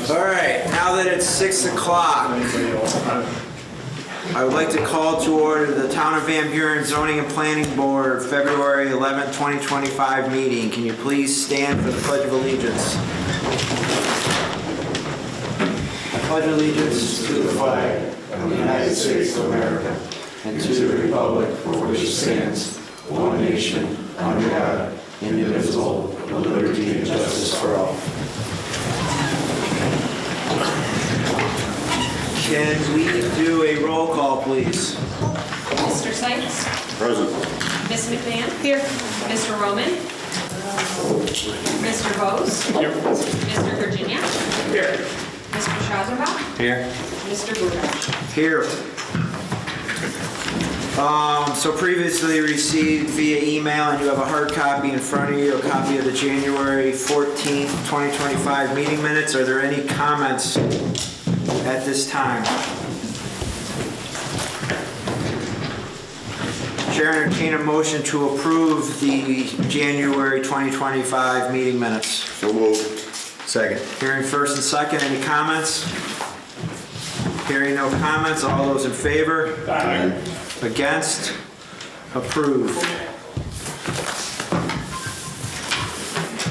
All right, now that it's 6 o'clock, I would like to call to order the Town of Van Buren Zoning and Planning Board February 11, 2025 meeting. Can you please stand for the Pledge of Allegiance? I pledge allegiance to the flag of the United States of America and to the republic for which it stands, one nation, under God, indivisible, with liberty and justice for all. Can we do a roll call, please? Mr. Sykes? Present. Ms. McMahon? Here. Mr. Roman? Mr. Bose? Here. Mr. Virginia? Here. Mr. Schauserbach? Here. Mr. Buren? Here. So previously received via email, and you have a hard copy in front of you, a copy of the January 14th, 2025 meeting minutes. Are there any comments at this time? Chair, entertain a motion to approve the January 2025 meeting minutes. So moved. Second. Hearing first and second, any comments? Hearing no comments, all those in favor? Aye. Against? Approved.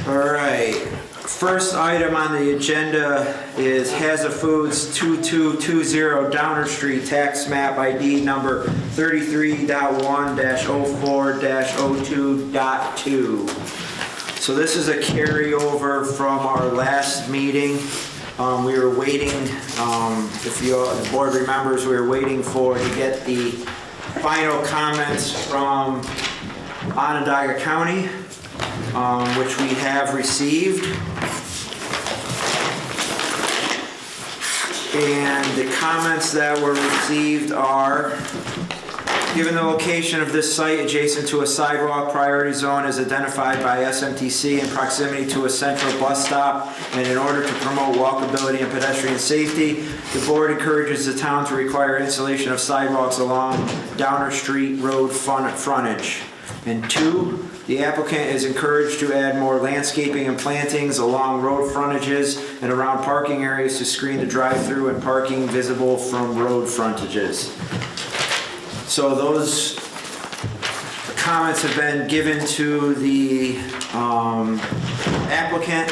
All right. First item on the agenda is Hazza Foods 2220 Downer Street, tax map ID number 33.1-04-02.2. So this is a carryover from our last meeting. We were waiting, if the board remembers, we were waiting to get the final comments from Onondaga County, which we have received. And the comments that were received are: given the location of this site adjacent to a sidewalk priority zone as identified by SMTC in proximity to a central bus stop, and in order to promote walkability and pedestrian safety, the board encourages the town to require installation of sidewalks along Downer Street Road frontage. And 2, the applicant is encouraged to add more landscaping and plantings along road frontages and around parking areas to screen the drive-through and parking visible from road frontages. So those comments have been given to the applicant.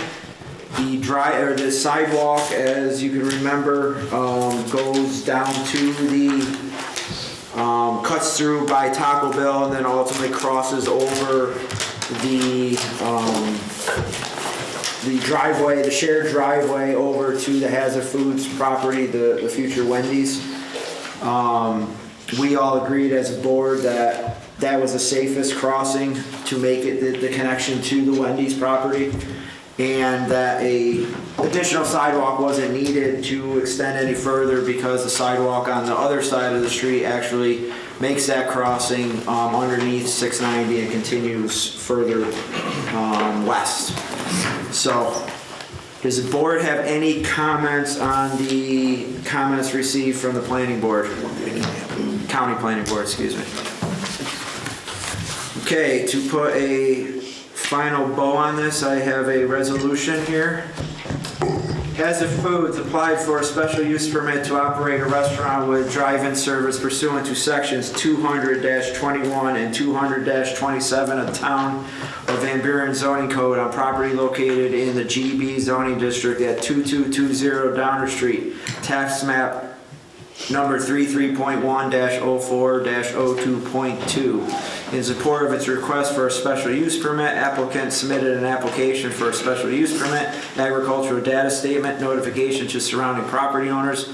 The sidewalk, as you can remember, goes down to the cuts through by Taco Bell and then ultimately crosses over the driveway, the shared driveway over to the Hazza Foods property, the future Wendy's. We all agreed as a board that that was the safest crossing to make it the connection to the Wendy's property, and that a additional sidewalk wasn't needed to extend any further because the sidewalk on the other side of the street actually makes that crossing underneath 690 and continues further west. So, does the board have any comments on the comments received from the planning board? County planning board, excuse me. Okay, to put a final bow on this, I have a resolution here. Hazza Foods applied for a special use permit to operate a restaurant with drive-in service pursuant to sections 200-21 and 200-27 of the Town of Van Buren zoning code on property located in the GB zoning district at 2220 Downer Street, tax map number 33.1-04-02.2. In support of its request for a special use permit, applicant submitted an application for a special use permit, agricultural data statement, notification to surrounding property owners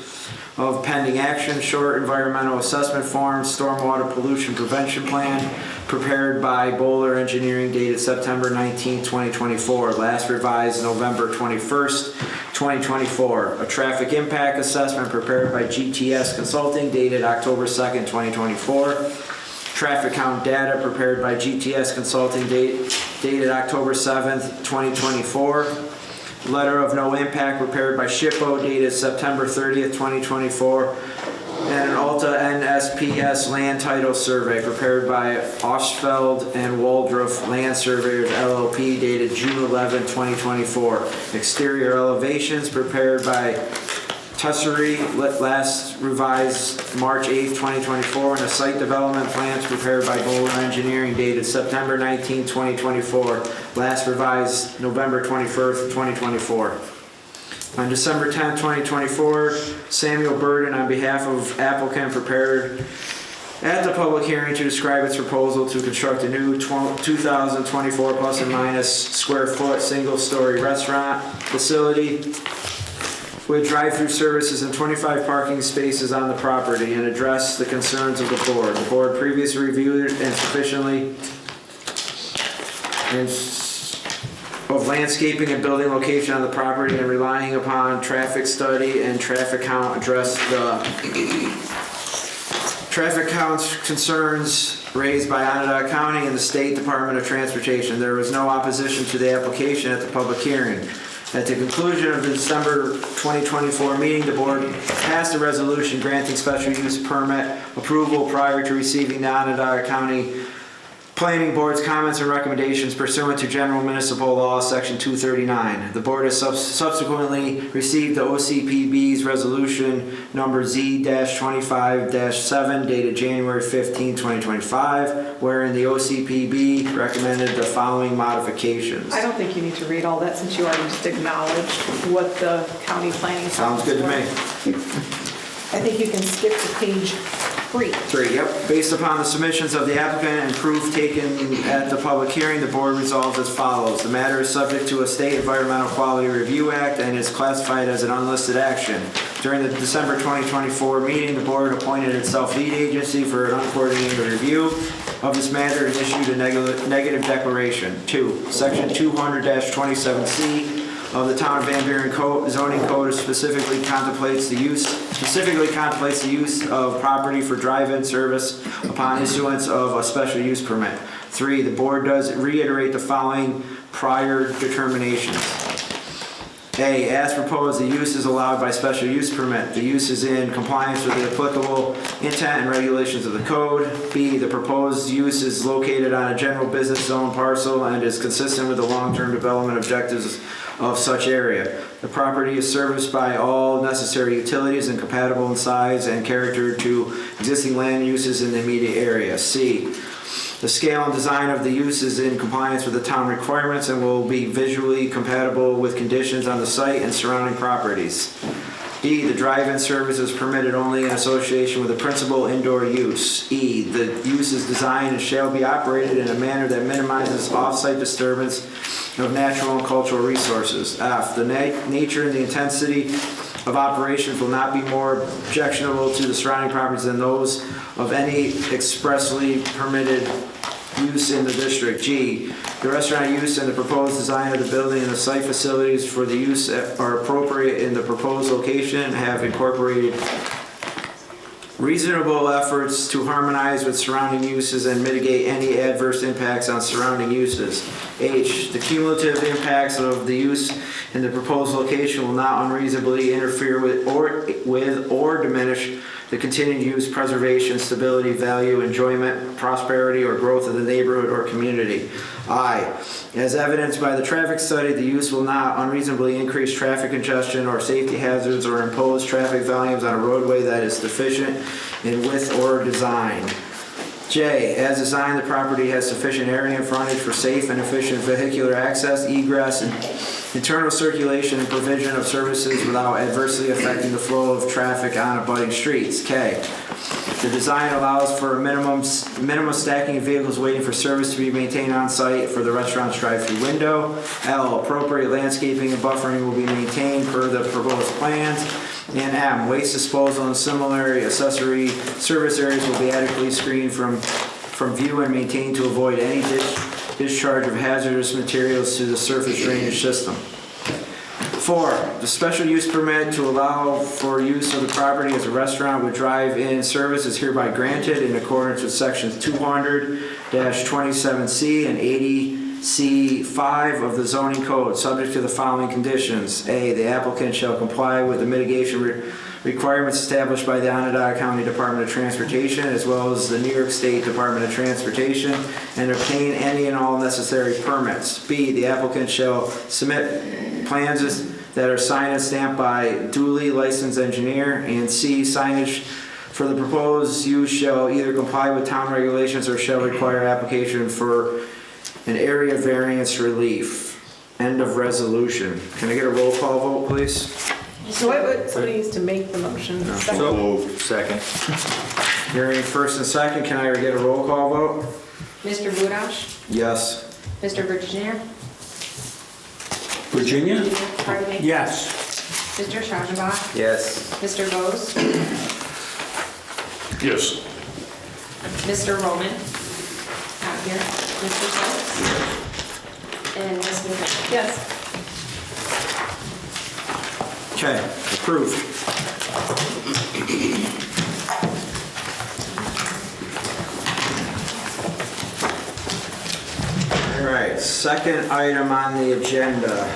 of pending action, short environmental assessment form, stormwater pollution prevention plan, prepared by Bowler Engineering, dated September 19, 2024, last revised November 21st, 2024. A traffic impact assessment prepared by GTS Consulting, dated October 2nd, 2024. Traffic count data prepared by GTS Consulting, dated October 7th, 2024. Letter of no impact prepared by SHPO, dated September 30th, 2024. and an Alta NSPS land title survey prepared by Ostfeld and Waldrop Land Surveyors LLP dated June 11, 2024. Exterior elevations prepared by Tussery, last revised March 8, 2024, and a site development plans prepared by Buren Engineering dated September 19, 2024, last revised November 21st, 2024. On December 10, 2024, Samuel Burden, on behalf of applicant, prepared at the public hearing to describe its proposal to construct a new 2024 plus and minus square foot single-story restaurant facility with drive-through services and 25 parking spaces on the property and address the concerns of the board. The board previously reviewed and sufficiently of landscaping and building location on the property and relying upon traffic study and traffic count address the traffic count concerns raised by Onondaga County and the State Department of Transportation. There was no opposition to the application at the public hearing. At the conclusion of the December 2024 meeting, the board passed a resolution granting special use permit approval prior to receiving the Onondaga County Planning Board's comments and recommendations pursuant to General Municipal Law, Section 239. The board has subsequently received the OCPB's resolution number Z-25-7 dated January 15, 2025, wherein the OCPB recommended the following modifications. I don't think you need to read all that since you already just acknowledged what the county planning. Sounds good to me. I think you can skip to page 3. 3, yep. Based upon the submissions of the applicant and proof taken at the public hearing, the board resolves as follows. The matter is subject to a State Environmental Quality Review Act and is classified as an unlisted action. During the December 2024 meeting, the board appointed itself lead agency for an uncoordinated review of this matter and issued a negative declaration. 2, Section 200-27C of the Town of Van Buren zoning code specifically contemplates the use of property for drive-in service upon issuance of a special use permit. 3, the board does reiterate the following prior determinations. A, as proposed, the use is allowed by special use permit. The use is in compliance with the applicable intent and regulations of the code. B, the proposed use is located on a general business zone parcel and is consistent with the long-term development objectives of such area. The property is serviced by all necessary utilities and compatible in size and character to existing land uses in the immediate area. C, the scale and design of the use is in compliance with the town requirements and will be visually compatible with conditions on the site and surrounding properties. D, the drive-in service is permitted only in association with a principal indoor use. E, the use is designed and shall be operated in a manner that minimizes off-site disturbance of natural and cultural resources. F, the nature and the intensity of operations will not be more objectionable to the surrounding properties than those of any expressly permitted use in the district. G, the restaurant use and the proposed design of the building and the site facilities for the use are appropriate in the proposed location and have incorporated reasonable efforts to harmonize with surrounding uses and mitigate any adverse impacts on surrounding uses. H, the cumulative impacts of the use in the proposed location will not unreasonably interfere with or diminish the continued use, preservation, stability, value, enjoyment, prosperity, or growth of the neighborhood or community. I, as evidenced by the traffic study, the use will not unreasonably increase traffic congestion or safety hazards or impose traffic volumes on a roadway that is deficient in width or design. J, as designed, the property has sufficient area and frontage for safe and efficient vehicular access, egress, and internal circulation and provision of services without adversely affecting the flow of traffic on abutting streets. K, the design allows for a minimum stacking of vehicles waiting for service to be maintained on site for the restaurant's drive-through window. L, appropriate landscaping and buffering will be maintained per the proposed plans. And M, waste disposal and similar accessory service areas will be adequately screened from view and maintained to avoid any discharge of hazardous materials to the surface drainage system. 4, the special use permit to allow for use of the property as a restaurant with drive-in service is hereby granted in accordance with sections 200-27C and 80 C5 of the zoning code, subject to the following conditions. A, the applicant shall comply with the mitigation requirements established by the Onondaga County Department of Transportation as well as the New York State Department of Transportation and obtain any and all necessary permits. B, the applicant shall submit plans that are signed and stamped by duly licensed engineer. And C, signage for the proposed use shall either comply with town regulations or shall require application for an area variance relief. End of resolution. Can I get a roll call vote, please? So somebody needs to make the motion. So moved. Second. Hearing first and second, can I get a roll call vote? Mr. Buren, Yes. Mr. Virginia, Virginia? pardon me, Yes. Mr. Shazenbach, Yes. Mr. Bose, Yes. Mr. Roman, out here, Mr. Schultz, and Ms. McDermott. Yes. Okay, approved. All right, second item on the agenda.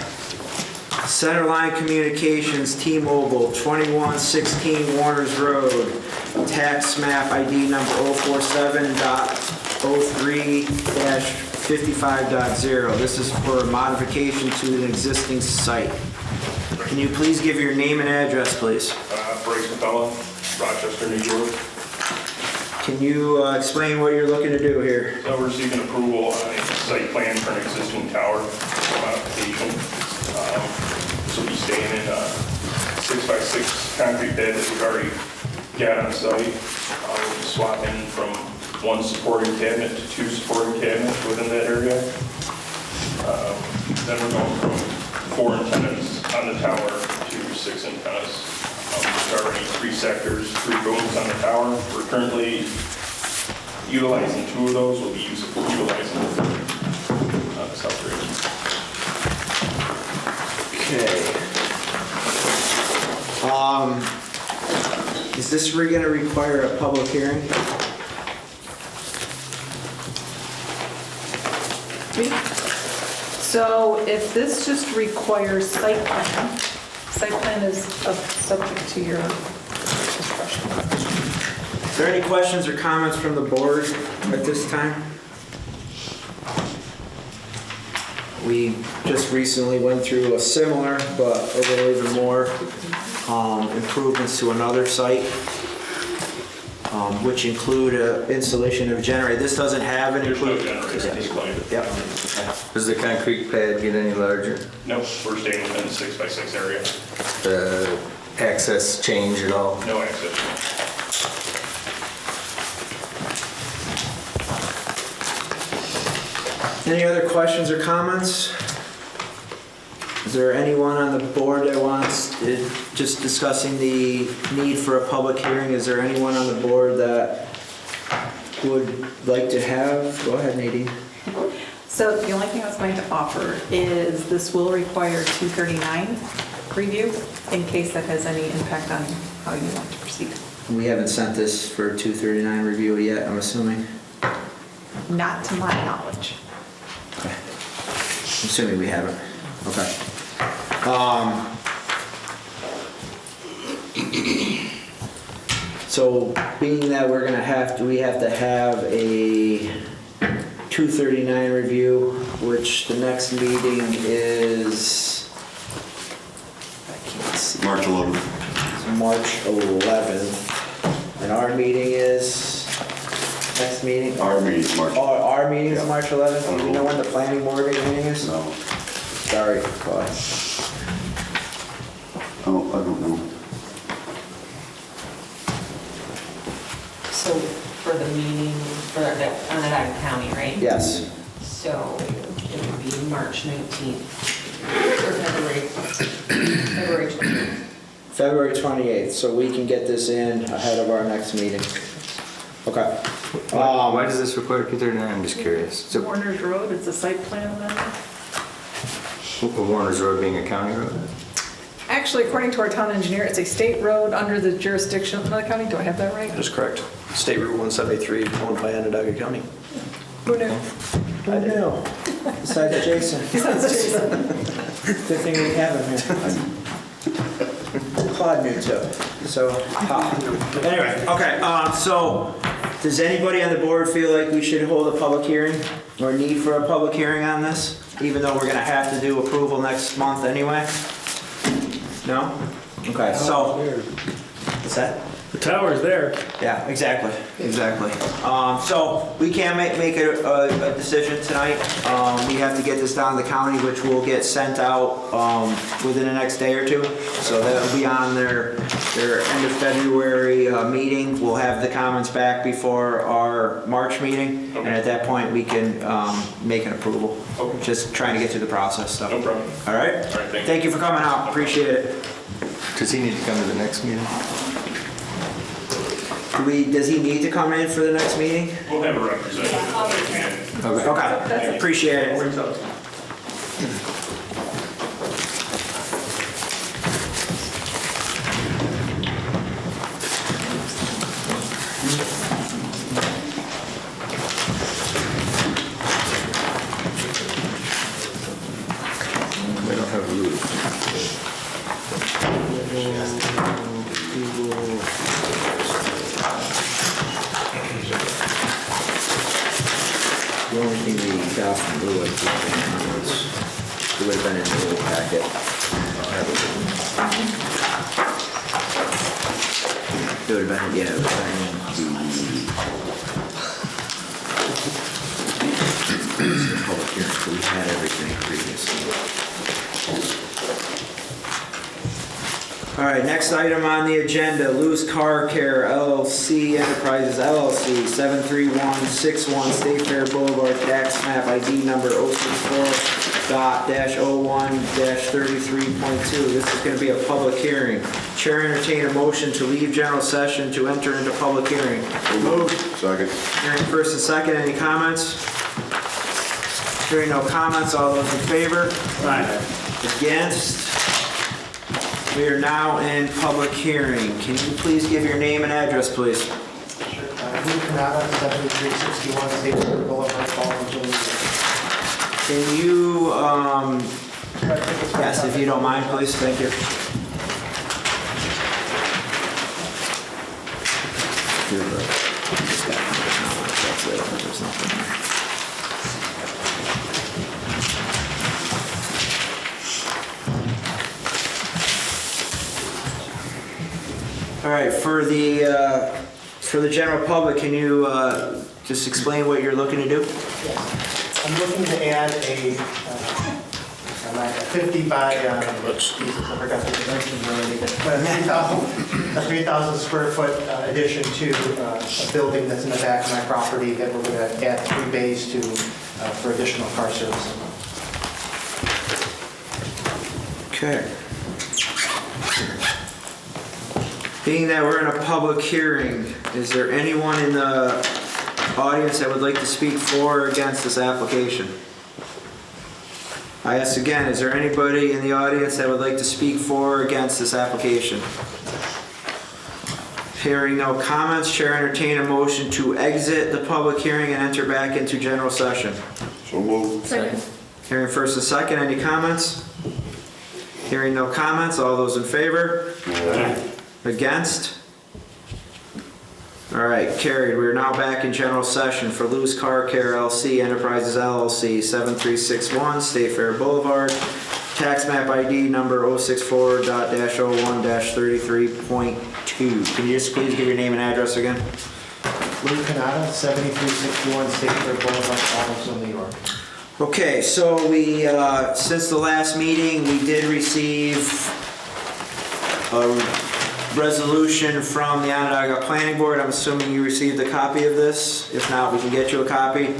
Centerline Communications, T-Mobile, 2116 Warners Road, tax map ID number 047.03-55.0. This is for a modification to an existing site. Can you please give your name and address, please? Bryce Capella, Rochester, New York. Can you explain what you're looking to do here? So we're seeking approval on a site plan for an existing tower modification. This will be staying in a 6x6 concrete bed that we've already got on site. We'll be swapping from one supporting cabinet to two supporting cabinets within that area. Then we're going from 4 antennas on the tower to 6 antennas. There's already 3 sectors, 3 booms on the tower. We're currently utilizing 2 of those. We'll be utilizing the third this upgrade. Okay. Is this going to require a public hearing? So if this just requires site plan is subject to your discretion. Is there any questions or comments from the board at this time? We just recently went through a similar, but a little even more improvements to another site, which include installation of a generator. This doesn't have an There's no include. generator installed. Yep. Does the concrete pad get any larger? Nope, we're staying within the 6x6 area. The access change at all? No access. Any other questions or comments? Is there anyone on the board that wants, just discussing the need for a public hearing, is there anyone on the board that would like to have? Go ahead, Nadine. So the only thing I was going to offer is this will require 239 review in case that has any impact on how you want to proceed. We haven't sent this for 239 review yet, I'm assuming. Not to my knowledge. Okay. I'm assuming we haven't. Okay. So being that we're gonna we have to have a 239 review, which the next meeting is, I can't see. March 11th. It's March 11th. And our meeting is, next meeting? Our meeting, March. Oh, our meeting is Yeah. March 11th? Do you know when the planning board meeting is? No. Sorry, go ahead. Oh, I don't know. So for the meeting, for the Onondaga County, right? Yes. So it would be March 19th or February 20th. February 28th, so we can get this in ahead of our next meeting. Okay. Why does this require 239? I'm just curious. So Warner's Road, it's a site plan amendment. Warner's Road being a county road? Actually, according to our town engineer, it's a state road under the jurisdiction of the county. Do I have that right? That is correct. State Route 173, owned by Onondaga County. Who knew? I know. Besides Jason. Good thing we have him here. Claude knew too. So, anyway, okay, so does anybody on the board feel like we should hold a public hearing or need for a public hearing on this? Even though we're gonna have to do approval next month anyway? No? Okay, so, what's that? The tower's there. Yeah, exactly. So we can't make a decision tonight. We have to get this down to the county, which will get sent out within the next day or two. So that'll be on their end of February meeting. We'll have the comments back before our March meeting. And at that point, we can make an approval. Okay. Just trying to get through the process stuff. No problem. All right? Thank you for coming out. Appreciate it. Does he need to come to the next meeting? Does he need to come in for the next meeting? We'll have a representative. Okay, appreciate it. We don't have a roof. The only thing we got from Blue was, it would have been in the little packet. It would have been, yeah, it would have been in the public hearing, so we had everything previously. All right, next item on the agenda, Lou's Car Care LLC Enterprises LLC, 73161 State Fair Boulevard, tax map ID number 064-01-33.2. This is going to be a public hearing. Chair entertain a motion to leave general session to enter into public hearing. Moved. Second. Hearing first and second, any comments? Hearing no comments, all those in favor? Aye. Against? We are now in public hearing. Can you please give your name and address, please? Sure. Buren, 7361 State Fair Boulevard, Baldwin, Virginia. Can you, yes, if you don't mind, please, thank you. There's nothing there. All right, for the general public, can you just explain what you're looking to do? Yes. I'm looking to add a 50 by, I forgot the dimensions already, but a 3,000 square foot addition to a building that's in the back of my property that we're going to add 3 bays to for additional car service. Okay. Being that we're in a public hearing, is there anyone in the audience that would like to speak for or against this application? I ask again, is there anybody in the audience that would like to speak for or against this application? Hearing no comments, Chair entertain a motion to exit the public hearing and enter back into general session. So moved. Second. Hearing first and second, any comments? Hearing no comments, all those in favor? Aye. Against? All right, carried. We are now back in general session for Lou's Car Care LLC Enterprises LLC, 7361 State Fair Boulevard, tax map ID number 064-01-33.2. Can you just please give your name and address again? Lou Canada, 7361 State Fair Boulevard, Baldwin, New York. Okay, so we, since the last meeting, we did receive a resolution from the Onondaga Planning Board. I'm assuming you received a copy of this. If not, we can get you a copy.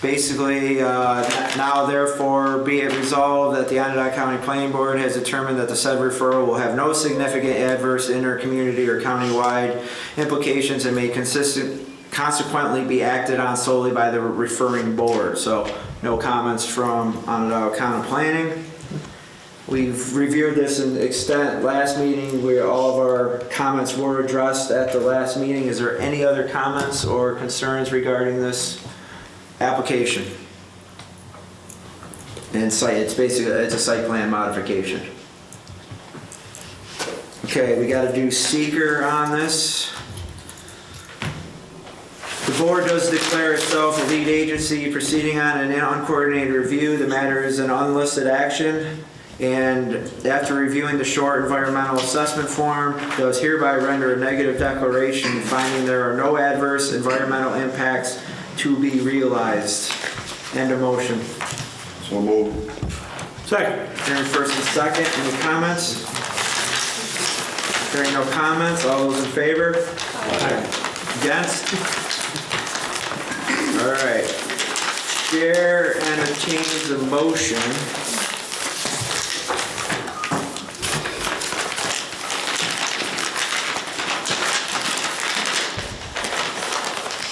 Basically, now therefore be it resolved that the Onondaga County Planning Board has determined that the said referral will have no significant adverse inter-community or county-wide implications and may consequently be acted on solely by the referring board. So no comments from Onondaga County Planning. We've reviewed this in extent last meeting where all of our comments were addressed at the last meeting. Is there any other comments or concerns regarding this application? And it's basically, it's a site plan modification. Okay, we gotta do seeker on this. The board does declare itself a lead agency proceeding on an uncoordinated review. The matter is an unlisted action, and after reviewing the short environmental assessment form, does hereby render a negative declaration finding there are no adverse environmental impacts to be realized. End of motion. So moved. Second. Hearing first and second, any comments? Hearing no comments, all those in favor? Aye. Against? All right. Chair entertains a motion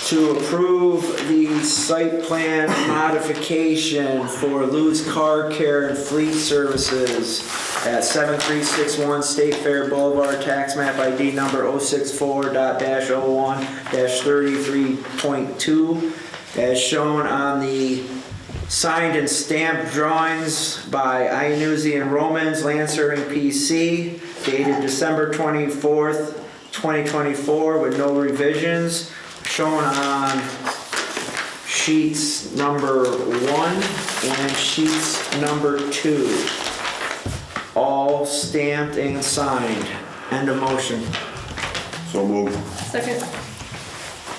to approve the site plan modification for Lou's Car Care and Fleet Services at 7361 State Fair Boulevard, tax map ID number 064.01-33.2, as shown on the signed and stamped drawings by Iannuzzi and Romans, Land Serving PC, dated December 24th, 2024, with no revisions, shown on sheets number 1 and sheets number 2. All stamped and signed. End of motion. So moved. Second.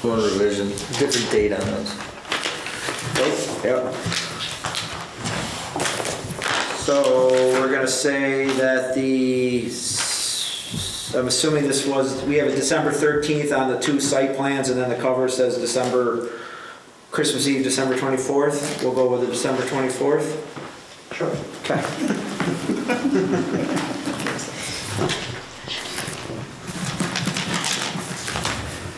One revision, different date on those. Yep. So we're gonna say that I'm assuming this was, we have a December 13th on the 2 site plans, and then the cover says Christmas Eve, December 24th. We'll go with the December 24th. Sure. Okay.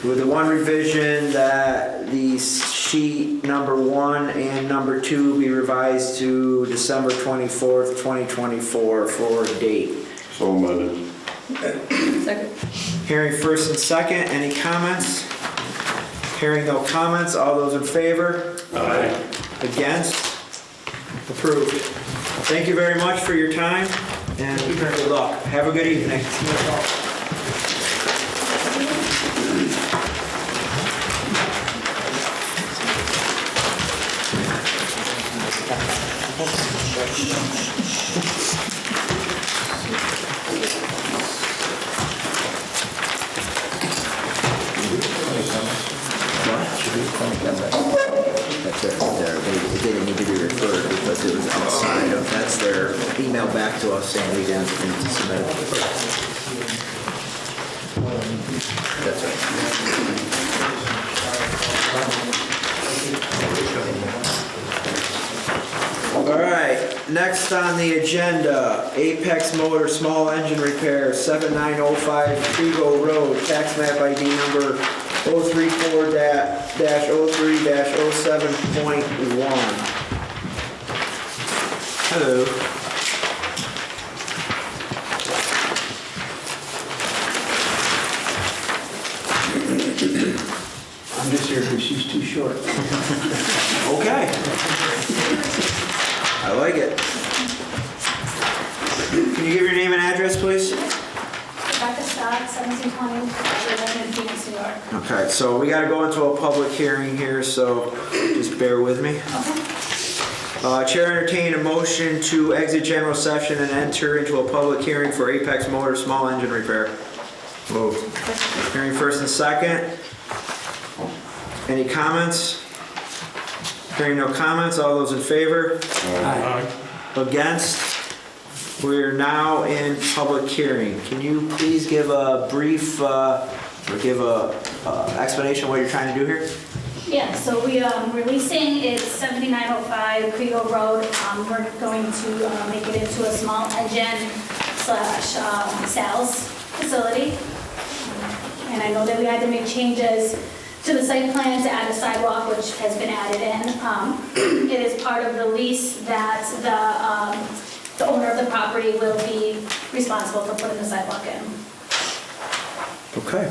With the one revision that the sheet number 1 and number 2 be revised to December 24th, 2024 for a date. So amended. Second. Hearing first and second, any comments? Hearing no comments, all those in favor? Aye. Against? Approved. Thank you very much for your time, and good luck. Have a good evening. That's it. They didn't need to be referred because it was outside of, that's their email back to us saying we didn't need to submit it. That's right. All right, next on the agenda, Apex Motor Small Engine Repair, 7905 Trigo Road, tax map ID number 034-03-07.1. Hello. I'm just here because she's too short. Okay. I like it. Can you give your name and address, please? Rebecca Scott, 1720, in Phoenix, New York. Okay, so we gotta go into a public hearing here, so just bear with me. Chair entertain a motion to exit general session and enter into a public hearing for Apex Motor Small Engine Repair. Moved. Hearing first and second. Any comments? Hearing no comments, all those in favor? Aye. Against? We're now in public hearing. Can you please give a brief, explanation of what you're trying to do here? Yeah, so we are releasing it's 7905 Crego Road. We're going to make it into a small engine / sales facility. And I know that we had to make changes to the site plan to add a sidewalk, which has been added in. It is part of the lease that the owner of the property will be responsible for putting the sidewalk in. Okay.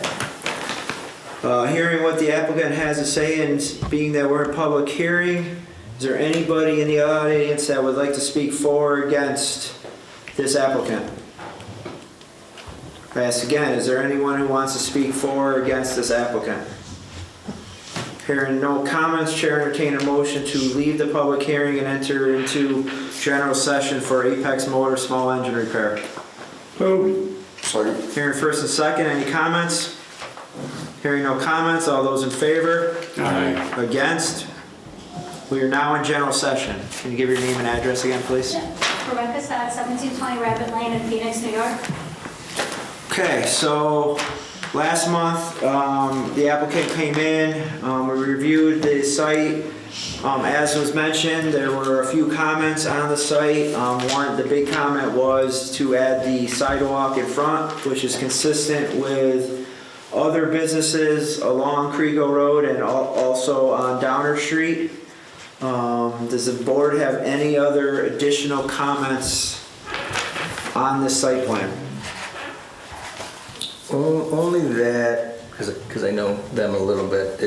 Hearing what the applicant has to say, and being that we're in public hearing, Is there anybody in the audience that would like to speak for or against this applicant? I ask again, is there anyone who wants to speak for or against this applicant? Hearing no comments, Chair entertain a motion to leave the public hearing and enter into general session for Apex Motor small engine repair. Second. Hearing first and second, any comments? Hearing no comments, all those in favor? Aye. Against? We are now in general session. Can you give your name and address again, please? Rebecca Stack, 1720 Rabbit Lane in Phoenix, New York. Okay, so last month, the applicant came in, we reviewed the site. As was mentioned, there were a few comments on the site. The big comment was to add the sidewalk in front, which is consistent with other businesses along Crego Road and also on Downer Street. Does the board have any other additional comments on this site plan? Only that, because I know them a little bit,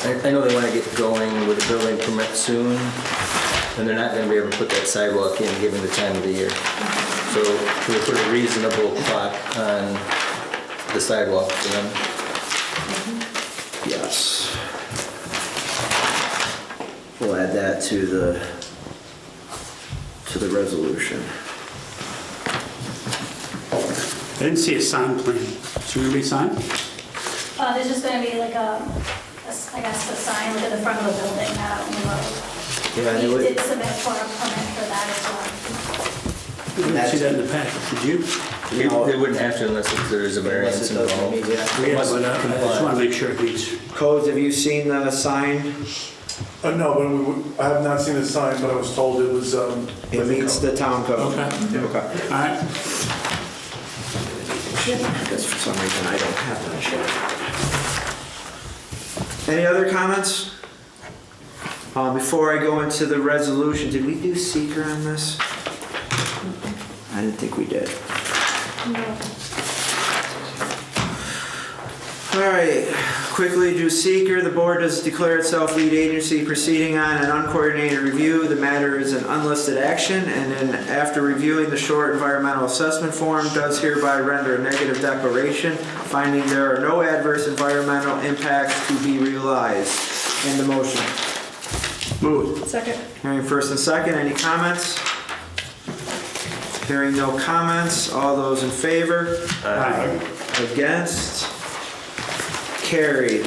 I know they want to get going with the building permit soon, and they're not going to be able to put that sidewalk in given the time of the year. So we put a reasonable clock on the sidewalk for them. Yes. We'll add that to the resolution. I didn't see a sign plan. Is there gonna be a sign? There's just gonna be like I guess a sign like in the front of the building, not out on the road. Yeah, We it would- did submit for a permit for that as well. I didn't see that in the packet. Did you? They wouldn't have to unless there is a variance Unless it doesn't involved. meet, yeah. Yeah, but I just want to make sure it meets. Codes, have you seen the sign? No, but I have not seen the sign, but I was told it was, It meets the town code. Okay. Okay. All right. Because for some reason I don't have that shit. Any other comments? Before I go into the resolution, did we do seeker on this? I didn't think we did. All right, quickly do seeker. The board does declare itself lead agency proceeding on an uncoordinated review. The matter is an unlisted action, and then after reviewing the short environmental assessment form, does hereby render a negative declaration, finding there are no adverse environmental impacts to be realized. In the motion. Move. Second. Hearing first and second, any comments? Hearing no comments, all those in favor? Aye. Against? Carried.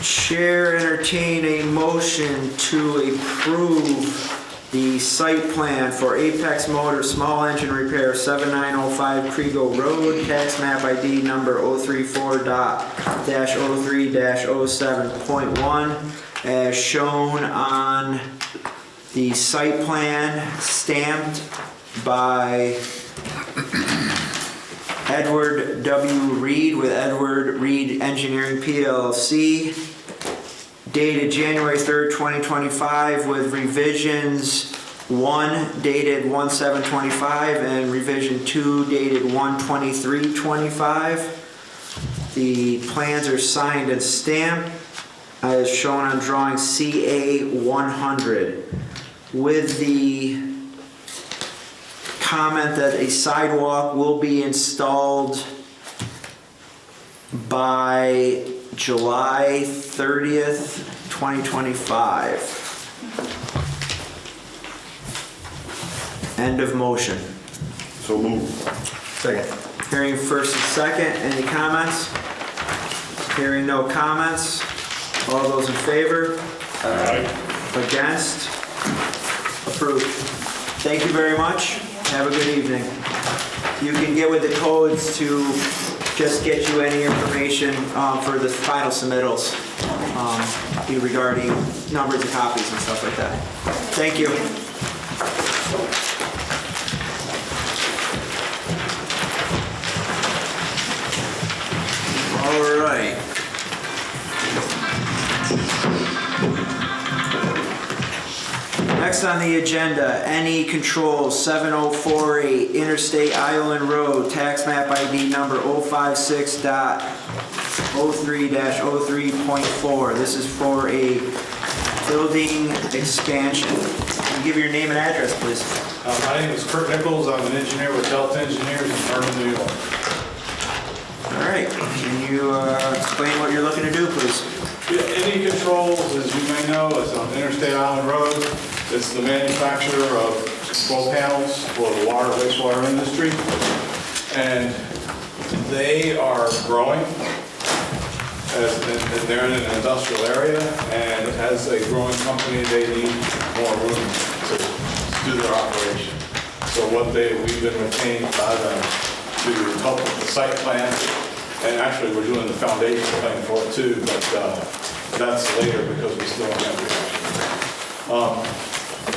Chair entertain a motion to approve the site plan for Apex Motor Small Engine Repair 7905 Crego Road, tax map ID number 034-03-07.1, as shown on the site plan stamped by Edward W. Reed with Edward Reed Engineering PLC, dated January 3rd, 2025, with revisions 1 dated 1/7/25 and revision 2 dated 1/23/25. The plans are signed and stamped as shown on drawing CA 100, with the comment that a sidewalk will be installed by July 30th, 2025. End of motion. So move. Second. Hearing first and second, any comments? Hearing no comments, all those in favor? Aye. Against? Approved. Thank you very much. Have a good evening. You can get with the codes to just get you any information for the final submittals regarding numbers of copies and stuff like that. Thank you. All right. Next Next on the agenda, NE Control 7048 Interstate Island Road, tax map ID number 056.03-03.4. This is for a building expansion. Can you give your name and address, please? My name is Kurt Nichols. I'm an engineer with Delta Engineers in Vernon, New York. All right, can you explain what you're looking to do, please? NE Controls, as you may know, is on Interstate Island Road. It's the manufacturer of control panels for the water, wastewater industry. And they are growing, and they're in an industrial area. And as a growing company, they need more room to do their operation. So we've been retained by them to help with the site plan. And actually, we're doing the foundation plan for it too, but that's later because we still don't have the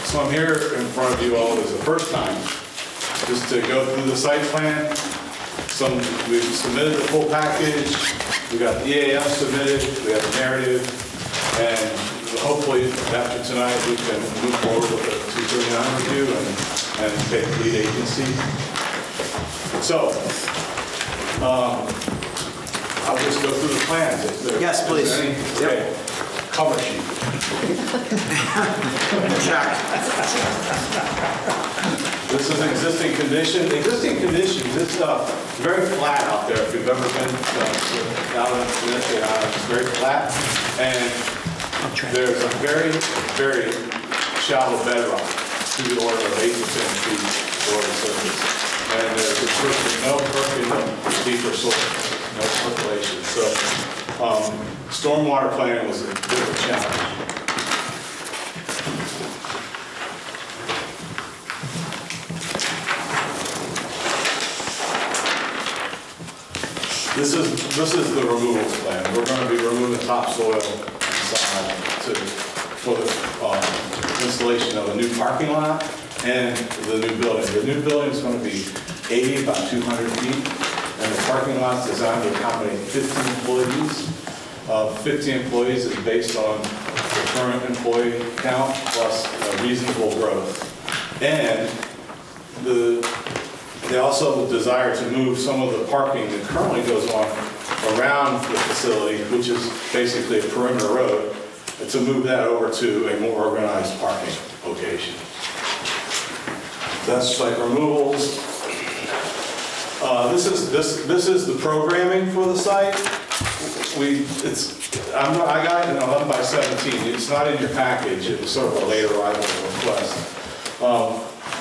so I'm here in front of you all as the first time, just to go through the site plan. We've submitted the full package. We got the EAF submitted. We have the narrative, and hopefully after tonight we can move forward with the 239 review and take lead agency. So. I'll just go through the plans. Yes, please. Okay. Cover sheet. Check. This is existing condition. Existing conditions, it's very flat out there. If you've ever been out on the Interstate Island, it's very flat. And there's a very, very shallow bedrock to the order of 8 to 10 feet below the surface. And there's no perking deeper soil. No percolation. So stormwater planning was a bit of a challenge. This is the removals plan. We're going to be removing topsoil inside for the installation of a new parking lot and the new building. The new building is going to be 80 by 200 feet. And the parking lot's designed to accommodate 50 employees. 50 employees is based on the current employee count plus reasonable growth. And they also desire to move some of the parking that currently goes on around the facility, which is basically a perimeter road, to move that over to a more organized parking location. That's site removals. This is the programming for the site. I got it in 11 by 17. It's not in your package. It was sort of a later arrival request.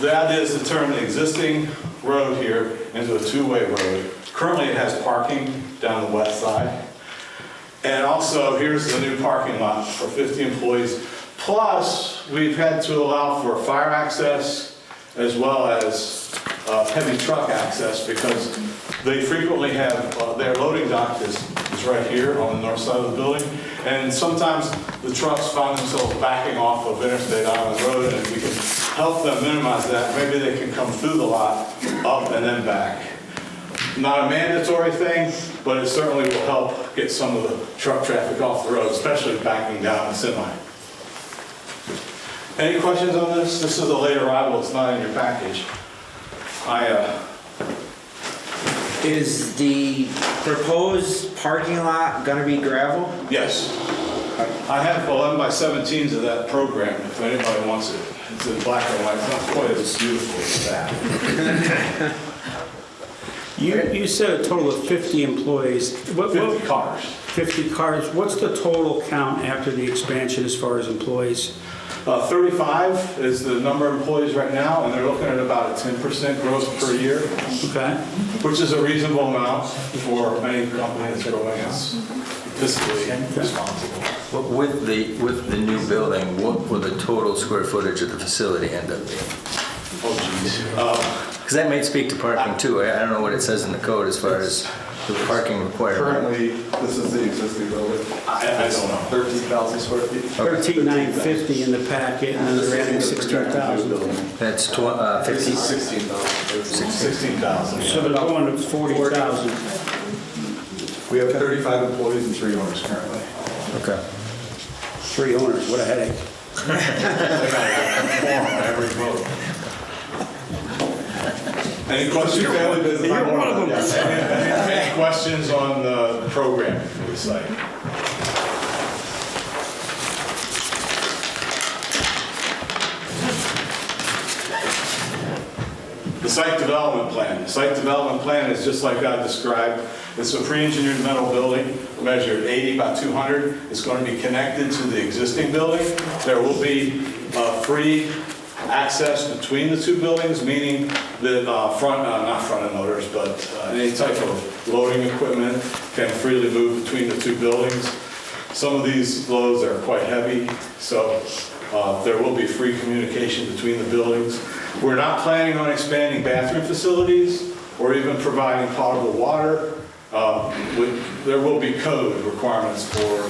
The idea is to turn the existing road here into a two-way road. Currently, it has parking down the west side. And also, here's the new parking lot for 50 employees. Plus, we've had to allow for fire access as well as heavy truck access because they frequently have, their loading dock is right here on the north side of the building. And sometimes the trucks find themselves backing off of Interstate Island Road, and if we can help them minimize that, maybe they can come through the lot, up and then back. Not a mandatory thing, but it certainly will help get some of the truck traffic off the road, especially backing down the semi. Any questions on this? This is a late arrival, it's not in your package. Is the proposed parking lot gonna be gravel? Yes. I have 11 by 17s of that program, if anybody wants it. It's in black and white, it's not quite as beautiful as that. You said a total of 50 employees. 50 cars. 50 cars. What's the total count after the expansion as far as employees? 35 is the number of employees right now, and they're looking at about a 10% growth per year. Okay. Which is a reasonable amount for any company that's growing as fiscally responsible. With the new building, what will the total square footage of the facility end up being? Oh, geez. Because that may speak to parking too. I don't know what it says in the code as far as the parking requirement. Currently, this is the existing building. I don't know. 13,000 square feet. 13,950 in the packet, and then they're adding 16,000. That's 16,000. 16,000. So they're going to 40,000. We have 35 employees and 3 owners currently. Okay. 3 owners, what a headache. They gotta conform on every vote. Any questions? You're one of them. Any questions on the program for the site? The site development plan. The site development plan is just like I described. It's a pre-engineered metal building measured 80 by 200. It's going to be connected to the existing building. There will be free access between the two buildings, meaning that not front end loaders, but any type of loading equipment can freely move between the two buildings. Some of these loads are quite heavy, so there will be free communication between the buildings. We're not planning on expanding bathroom facilities or even providing potable water. There will be code requirements for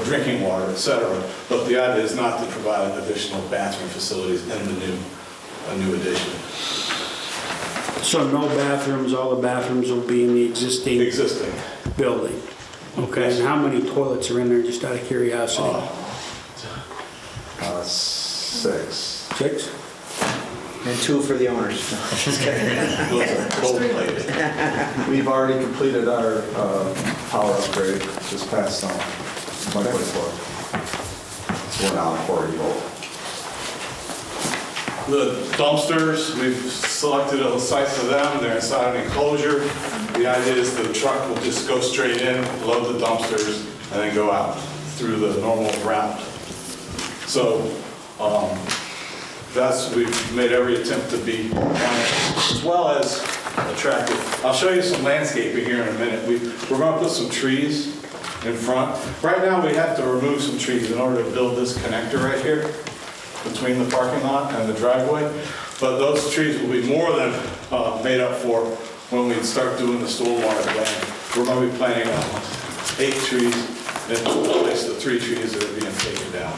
drinking water, etc. But the idea is not to provide additional bathroom facilities in a new addition. So no bathrooms, all the bathrooms will be in the existing building? Okay, and how many toilets are in there, just out of curiosity? 6. 6? And 2 for the owners. Just kidding. Those are cold-plated. We've already completed our power upgrade this past summer, 2024. So we're now on 40 volt. The dumpsters, we've selected a site for them. They're inside an enclosure. The idea is the truck will just go straight in, load the dumpsters, and then go out through the normal route. So we've made every attempt to be as well as attractive. I'll show you some landscaping here in a minute. We're going to put some trees in front. Right now we have to remove some trees in order to build this connector right here between the parking lot and the driveway. But those trees will be more than made up for when we start doing the stormwater plan. We're going to be planting 8 trees in place of the 3 trees that are being taken down.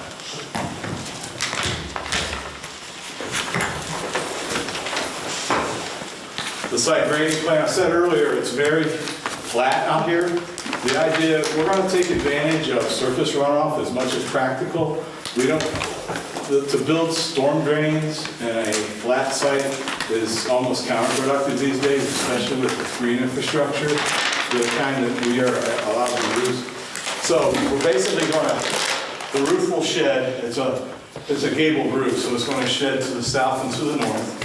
The site grading plan, I said earlier, it's very flat out here. The idea, we're going to take advantage of surface runoff as much as practical. To build storm drains in a flat site is almost counterproductive these days, especially with the green infrastructure, the kind that we are allowed to use. So we're basically the roof will shed, it's a gabled roof, so it's going to shed to the south and to the north.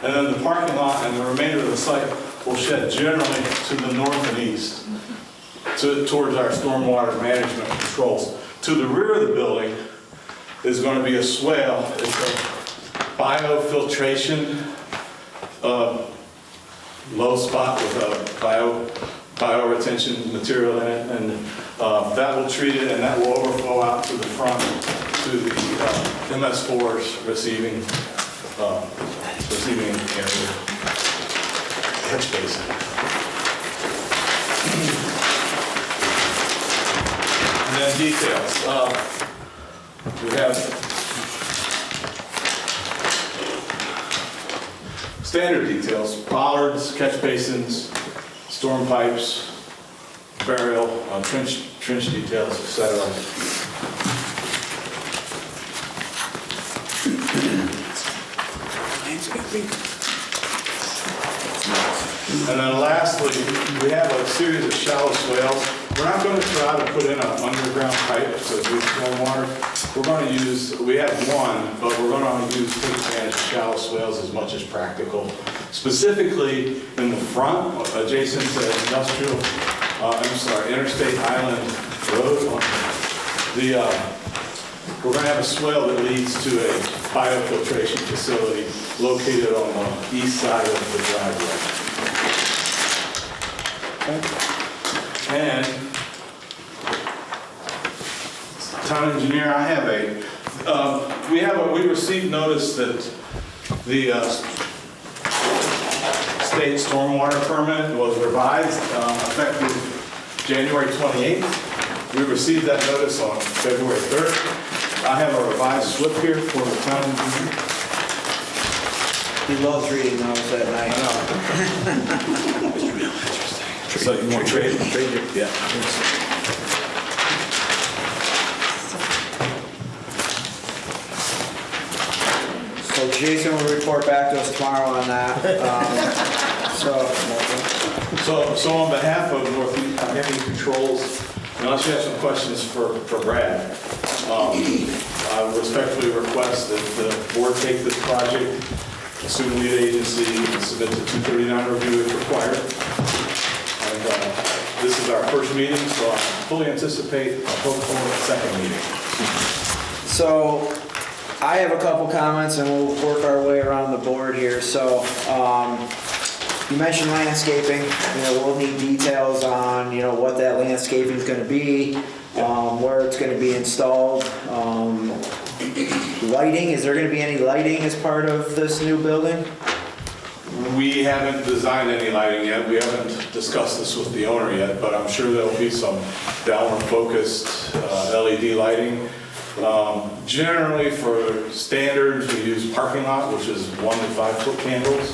And then the parking lot and the remainder of the site will shed generally to the north and east, towards our stormwater management controls. To the rear of the building is going to be a swale. It's a biofiltration low spot with a bioretention material in it, and that will treat it, and that will overflow out to the front to the MS4's receiving area, catch basin. And then details. We have standard details: bollards, catch basins, storm pipes, burial, trench details, etc. And then lastly, we have a series of shallow swales. We're not going to try to put in an underground pipe to do stormwater. We have one, but we're going to take advantage of shallow swales as much as practical. Specifically in the front, adjacent to Interstate Island Road, we're going to have a swale that leads to a biofiltration facility located on the east side of the driveway. And town engineer, we received notice that the state stormwater permit was revised effective January 28th. We received that notice on February 3rd. I have a revised slip here for the town engineer. He loves reading those at night. I know. It's real interesting. So you want to trade it? Yeah. So Jason will report back to us tomorrow on that. So on behalf of Northeast County Controls, unless you have some questions for Brad, I respectfully request that the board take this project, assume the lead agency, and submit the 239 review if required. And this is our first meeting, so I fully anticipate a hopeful second meeting. So I have a couple comments and we'll work our way around the board here. So you mentioned landscaping. We'll need details on, what that landscaping is going to be, where it's going to be installed. Lighting, is there going to be any lighting as part of this new building? We haven't designed any lighting yet. We haven't discussed this with the owner yet, but I'm sure there'll be some downward focused LED lighting. Generally for standards, we use parking lot, which is 1 to 5 foot candles,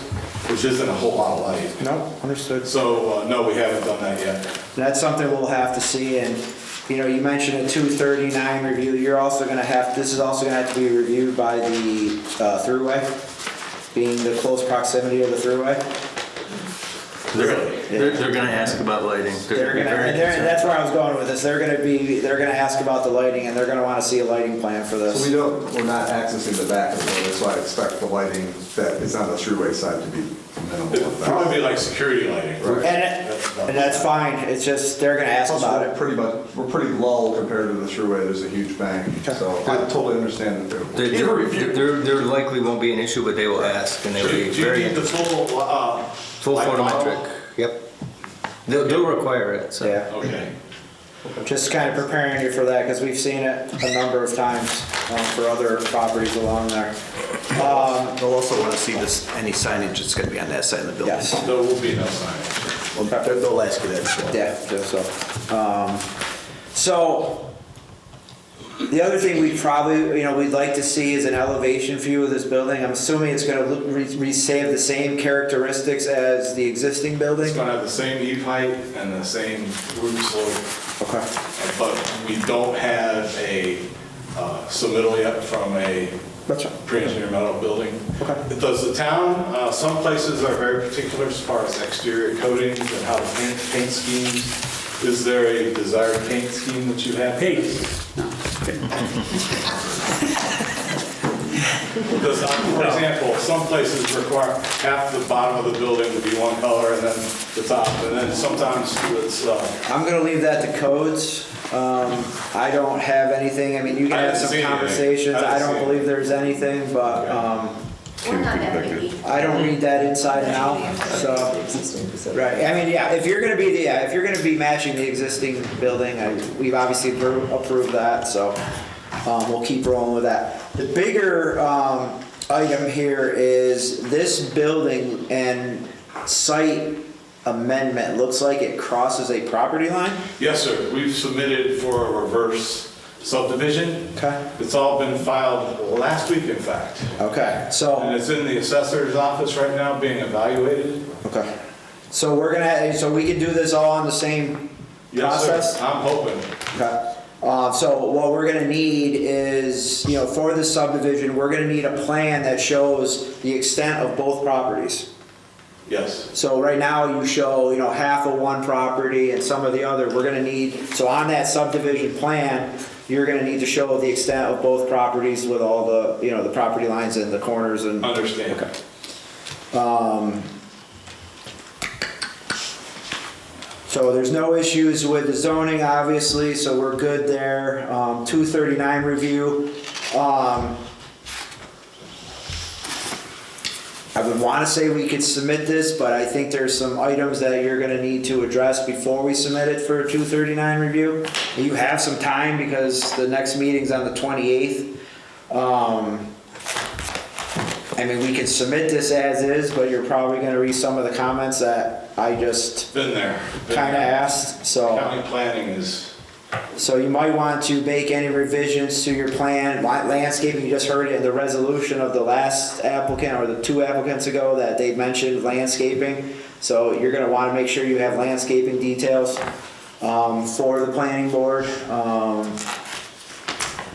which isn't a whole lot of light. No, understood. So no, we haven't done that yet. That's something we'll have to see. And you mentioned a 239 review. You're also going to have, this is also going to have to be reviewed by the thruway, being the close proximity of the thruway. Really? They're gonna ask about lighting. That's where I was going with this. They're gonna ask about the lighting, and they're gonna want to see a lighting plan for this. So we're not accessing the back of the building, so I expect the lighting that is on the thruway side to be minimal. It'll probably be like security lighting. Right. And that's fine. It's just they're gonna ask about it. We're pretty low compared to the thruway. There's a huge bank, so I totally understand that There likely won't be an issue, but they will ask, and they'll be Do you very need the full light photometric. model? Yep. They'll require it. So. Yeah. Okay. Just kind of preparing you for that because we've seen it a number of times for other properties along there. They'll also want to see any signage that's going to be on that side of the building. Yes. There will be no signage. Well, they'll ask you that as well. Yeah. So the other thing we'd like to see is an elevation view of this building. I'm assuming it's going to have the same characteristics as the existing building. It's going to have the same eave height and the same roof slope. Okay. But we don't have a submittal yet from a That's right. pre-engineered metal building. Okay. Does the town, some places are very particular as far as exterior coatings and how to paint schemes. Is there a desired paint scheme that you have? Pink. No. Because, for example, some places require half the bottom of the building to be one color and then the top, and then sometimes it's... I'm going to leave that to codes. I don't have anything. I mean, you can have some conversations. I don't believe there's anything, but We're not that picky. I don't read that inside and out. So, right. I mean, yeah. If you're going to be matching the existing building, we've obviously approved that. So we'll keep rolling with that. The bigger item here is this building and site amendment. Looks like it crosses a property line. Yes, sir. We've submitted for a reverse subdivision. Okay. It's all been filed last week, in fact. Okay. So. And it's in the assessor's office right now being evaluated. Okay. So we can do this all on the same Yes, process? sir. I'm hoping. Okay. So what we're gonna need is, for this subdivision, we're gonna need a plan that shows the extent of both properties. Yes. So right now you show, half of one property and some of the other. We're gonna need, so on that subdivision plan, you're gonna need to show the extent of both properties with all the, the property lines and the corners and. Understand. Okay. So there's no issues with the zoning, obviously, so we're good there. 239 review. I would want to say we could submit this, but I think there's some items that you're going to need to address before we submit it for a 239 review. You have some time because the next meeting's on the 28th. I mean, we could submit this as is, but you're probably going to read some of the comments that I just Been there. kind of asked. So. County planning is... So you might want to make any revisions to your plan. Landscaping, you just heard it in the resolution of the last applicant or the two applicants ago that they mentioned landscaping. So you're going to want to make sure you have landscaping details for the planning board.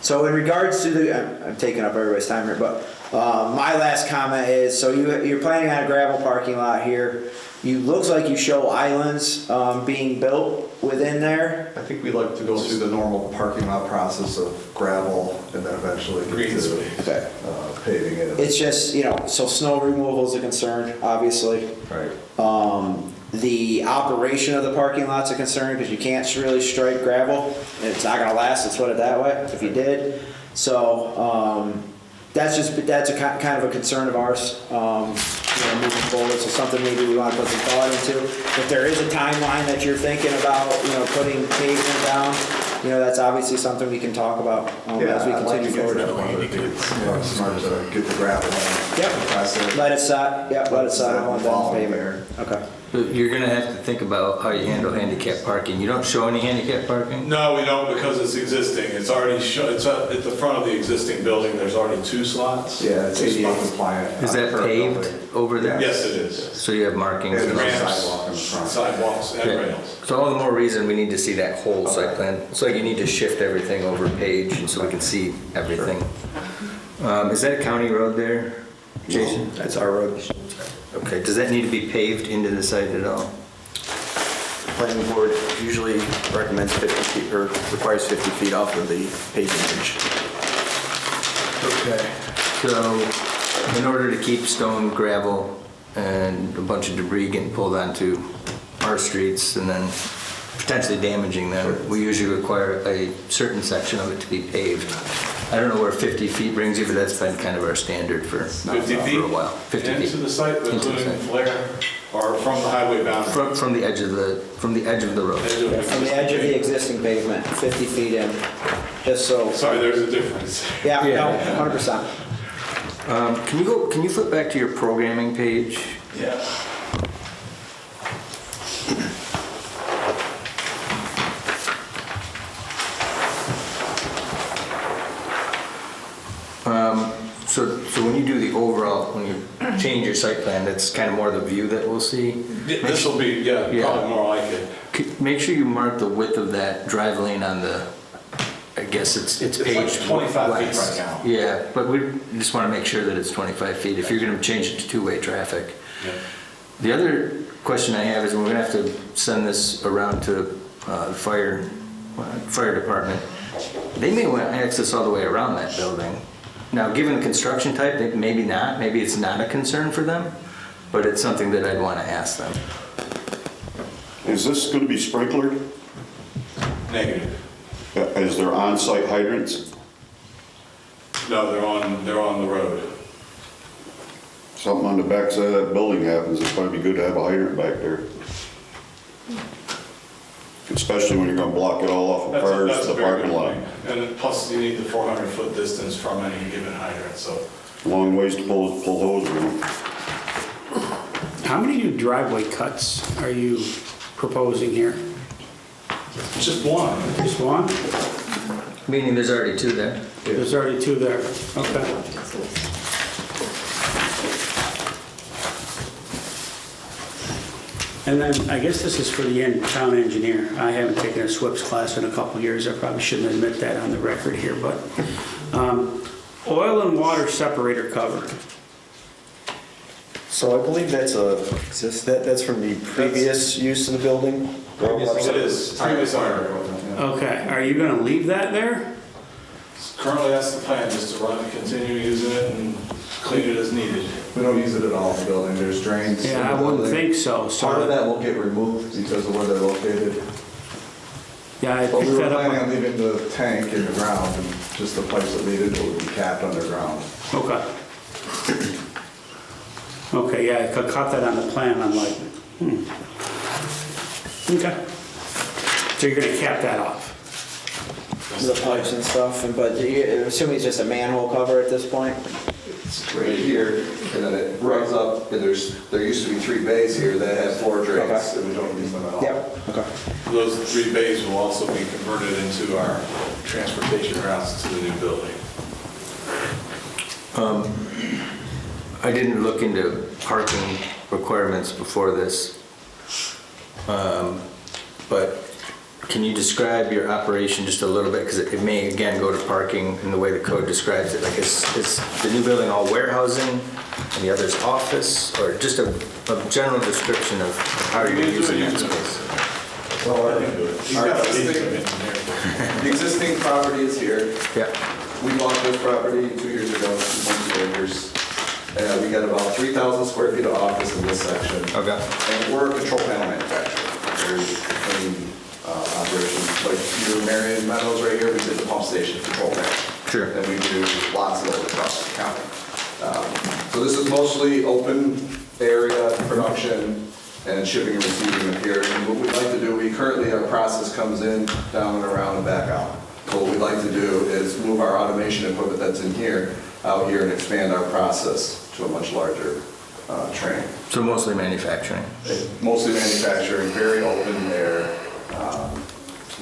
So in regards to the, I'm taking up everybody's time here, but My last comment is, so you're planning on a gravel parking lot here. You, looks like you show islands being built within there. I think we'd like to go through the normal parking lot process of gravel and then eventually get to Okay. paving it. It's just, so snow removal is a concern, obviously. Right. The operation of the parking lot's a concern because you can't really stripe gravel. It's not gonna last, let's put it that way, if you did. So, that's a kind of a concern of ours, moving forward. So something maybe we want to put some thought into. If there is a timeline that you're thinking about, putting pavement down, that's obviously something we can talk about as we continue forward. It's smart to get the gravel in. Yep. Compress it. Let it set. Yep. Let it set on that pavement. Okay. You're gonna have to think about how you handle handicap parking. You don't show any handicap parking? No, we don't, because it's existing. It's already, it's at the front of the existing building. There's already 2 slots. Yeah, it's Two ADA spots. compliant. Is that paved over there? Yes, it is. So you have markings There's and all? a Ramps, sidewalk in the front. sidewalks, and Yeah. rails. So all the more reason we need to see that whole site plan. It's like you need to shift everything over a page and so we can see everything. Is that a county road there, Jason? That's our road. Okay, does that need to be paved into the site at all? Planning board usually recommends 50 feet, or requires 50 feet off of the paving edge. Okay. So in order to keep stone, gravel, and a bunch of debris getting pulled onto our streets and then potentially damaging them, we usually require a certain section of it to be paved. I don't know where 50 feet brings you, but that's been kind of our standard for 50 feet? a while. 50 feet. Into the site, Into the including site. flare, or from the highway boundary? From the edge of the road. From the edge of the existing pavement, 50 feet in, just so. Sorry, there's a difference. Yeah, Yeah. no, 100%. Can you flip back to your programming page? Yeah. So when you do the overall, when you change your site plan, that's kind of more the view that we'll see? This will be, probably more like it. Make sure you mark the width of that drive lane on the, I guess it's page like 25 feet west. right now. Yeah, but we just want to make sure that it's 25 feet if you're going to change it to two-way traffic. Yeah. The other question I have is we're going to have to send this around to the fire department. They may want access all the way around that building. Now, given the construction type, maybe not. Maybe it's not a concern for them, but it's something that I'd want to ask them. Is this going to be sprinklered? Negative. Is there on-site hydrants? No, they're on the road. Something on the backside of that building happens, it's probably good to have a hydrant back there. Especially when you're going to block it all off of cars That's to a the very parking good lot. point. And then plus you need the 400-foot distance from any given hydrant, so. Long ways to pull hose around. How many new driveway cuts are you proposing here? Just one. Just one? Meaning there's already two there. There's already 2 there. Okay. And then, I guess this is for the town engineer. I haven't taken a SWIPS class in a couple of years. I probably shouldn't admit that on the record here, but oil and water separator cover. So I believe that's from the previous use of the building? It is. Previous owner. Okay, are you gonna leave that there? Currently, that's the plan, just to continue using it and clean it as needed. We don't use it at all in the building. There's drains. in Yeah, the I wouldn't building. think so. Part of that will get removed because of where they're located. Yeah, I But we picked were that planning on up. leaving the tank in the ground and just the pipes that lead into it would be capped underground. Okay. Okay, yeah, I caught that on the plan. I'm like, Okay. So you're gonna cap that off? The pipes and stuff, but assuming it's just a manhole cover at this point? It's right here, and then it runs up, and there used to be 3 bays here that have 4 drains, Okay. and we don't use them at all. Yep, okay. Those 3 bays will also be converted into our transportation routes to the new building. I didn't look into parking requirements before this, but Can you describe your operation just a little bit? Because it may, again, go to parking in the way the code describes it. Like, is the new building all warehousing and the other's office? Or just a general description of how you're using that space? Well, the existing property is here. Yeah. We bought this property 2 years ago, 2.2 acres. We got about 3,000 square feet of office in this section. Okay. And we're a control panel manufacturer. Very clean operation. Like your Marion Meadows right here, we did the pump station control panel. Sure. And we do lots of those across the county. So this is mostly open area production and shipping and receiving up here. And what we'd like to do, our process comes in, down and around and back out. So what we'd like to do is move our automation equipment that's in here, out here and expand our process to a much larger train. So mostly manufacturing? Mostly manufacturing, very open air.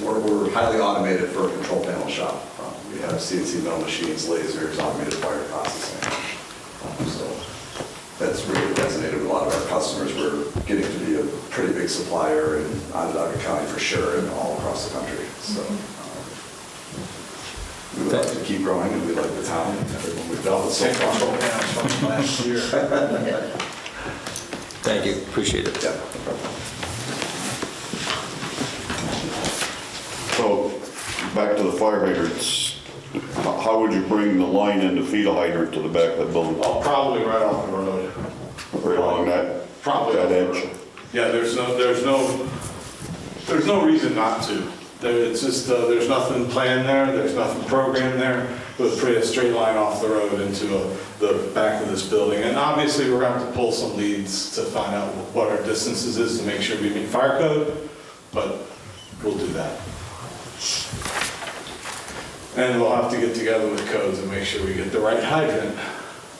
We're highly automated for a control panel shop. We have CNC mill machines, lasers, automated wire processing. So that's really resonated with a lot of our customers. We're getting to be a pretty big supplier in Onondaga County for sure and all across the country. So we would like to keep growing and we like the town and everyone we've dealt with so far. Last year. Thank you, appreciate it. Yeah. So, back to the fire hydrants. How would you bring the line in to feed a hydrant to the back of the building? Oh, probably right off the road. Right along that? Probably that off the edge? road. Yeah, there's no reason not to. It's just, there's nothing planned there, there's nothing programmed there. We'll create a straight line off the road into the back of this building. And obviously, we're going to have to pull some leads to find out what our distances is to make sure we meet fire code, but we'll do that. And we'll have to get together with codes and make sure we get the right hydrant.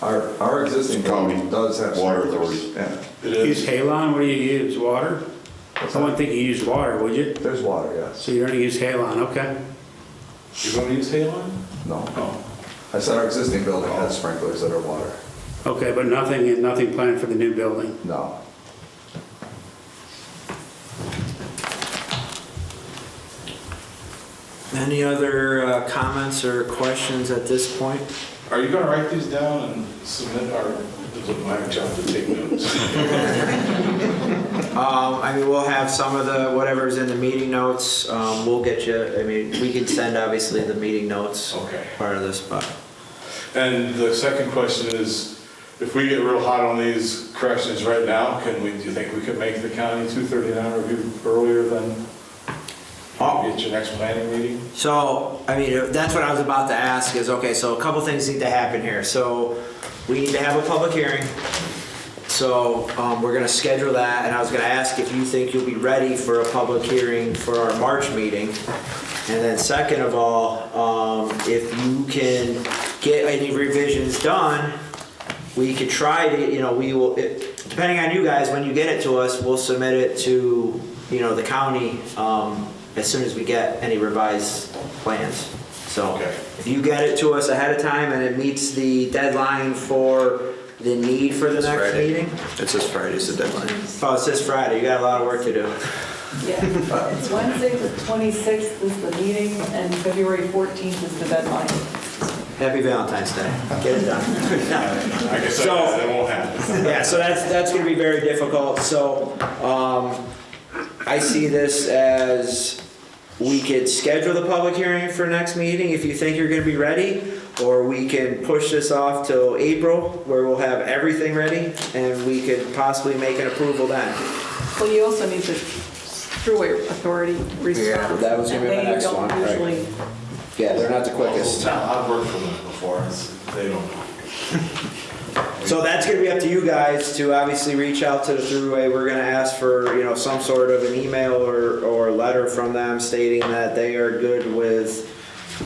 Our existing building does have water sprinklers. authority. Yeah. It Use is. halon, what do you use, water? I wouldn't think you use water, would you? There's water, yes. So you're gonna use halon, okay. You're going to use halon? No. Oh. I said our existing building has sprinklers that are water. Okay, but nothing planned for the new building? No. Any other comments or questions at this point? Are you going to write these down and submit, or is it my job to take notes? I mean, we'll have some of the, whatever's in the meeting notes, we'll get you, I mean, we can send obviously the meeting notes. Okay. Part of this, but. And the second question is, if we get real hot on these corrections right now, do you think we could make the county 239 review earlier than at your next planning meeting? So, I mean, that's what I was about to ask is, okay, so a couple things need to happen here. So, we need to have a public hearing. So, we're gonna schedule that, and I was gonna ask if you think you'll be ready for a public hearing for our March meeting. And then second of all, if you can get any revisions done, we could try to, we will, depending on you guys, when you get it to us, we'll submit it to, the county, as soon as we get any revised plans. So Okay. if you get it to us ahead of time and it meets the deadline for the need for the It's next Friday. meeting. It's this Friday's the deadline. Oh, it's this Friday, you got a lot of work to do. Yeah, it's Wednesday, the 26th is the meeting, and February 14th is the deadline. Happy Valentine's Day. Get it done. I guess So- that won't happen. Yeah, so that's gonna be very difficult. So, I see this as, we could schedule the public hearing for next meeting if you think you're gonna be ready, or we can push this off till April, where we'll have everything ready, and we could possibly make an approval then. Well, you also need the thruway authority response. Yeah, that was gonna be my and next one, They right. don't usually, Yeah, they're not the quickest. No, I've worked for them before, they don't know. So that's gonna be up to you guys to obviously reach out to the Thruway. We're gonna ask for, some sort of an email or letter from them stating that they are good with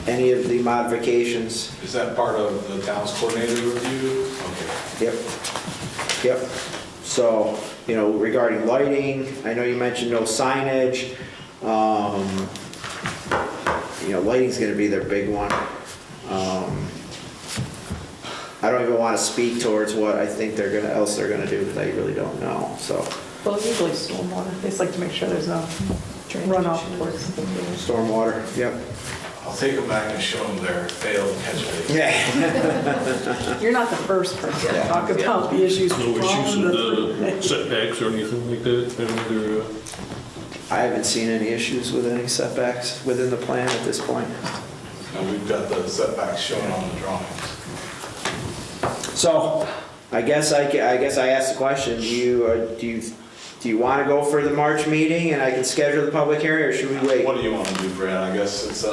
any of the modifications. Is that part of the town's coordinated review? Okay. Yep. So, regarding lighting, I know you mentioned no signage. Lighting's gonna be their big one. I I don't even want to speak towards what I think they're gonna do, because I really don't know, so. Well, usually stormwater, they just like to make sure there's no runoff towards. Stormwater, yep. I'll take them back and show them their failed catch basin. Yeah. You're not the first person to talk about the issues. No issues with the setbacks or anything like that? I haven't seen any issues with any setbacks within the plan at this point. And we've got the setbacks shown on the drawings. So, I guess I asked the question, do you want to go for the March meeting and I can schedule the public hearing, or should we wait? What do you want to do, Brad? I guess it's,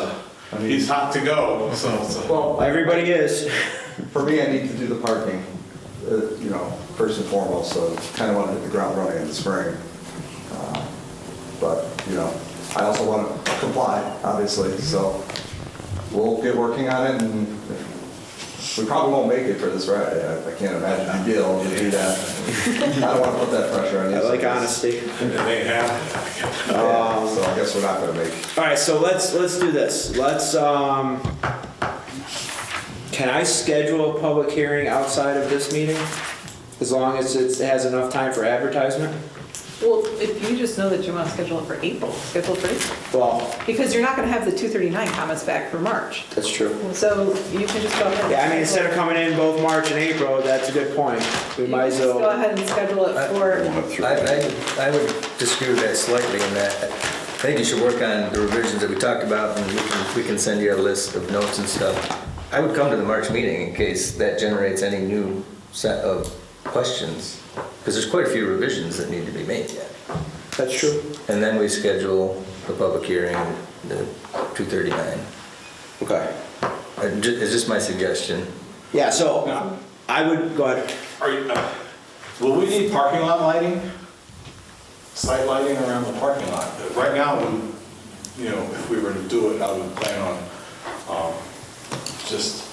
he's hot to go, so it's a... Well, Everybody is. For me, I need to do the parking, you know, first and foremost, so kind of want to hit the ground running in the spring. But, you know, I also want to comply, obviously, so we'll get working on it, and we probably won't make it for this Friday. I can't imagine I'd be able to do that. I don't want to put that pressure on you. I like honesty. And they have, So I guess we're not going to make it. All right, so let's do this. Can I schedule a public hearing outside of this meeting? As long as it has enough time for advertisement? Well, if you just know that you want to schedule it for April, schedule it for April. Well, Because you're not going to have the 239 comments back for March. that's true. So you can just go ahead. Yeah, I mean, instead of coming in both March and April, that's a good point. We might as Just go well. ahead and schedule it for, I would disagree with that slightly in that I think you should work on the revisions that we talked about, and we can send you a list of notes and stuff. I would come to the March meeting in case that generates any new set of questions, because there's quite a few revisions that need to be made yet. That's true. And then we schedule the public hearing, the 239. Okay. It's just my suggestion. Yeah, so I would, go ahead. are you, will we need parking lot lighting? Site lighting around the parking lot? Right now, you know, if we were to do it, I would plan on just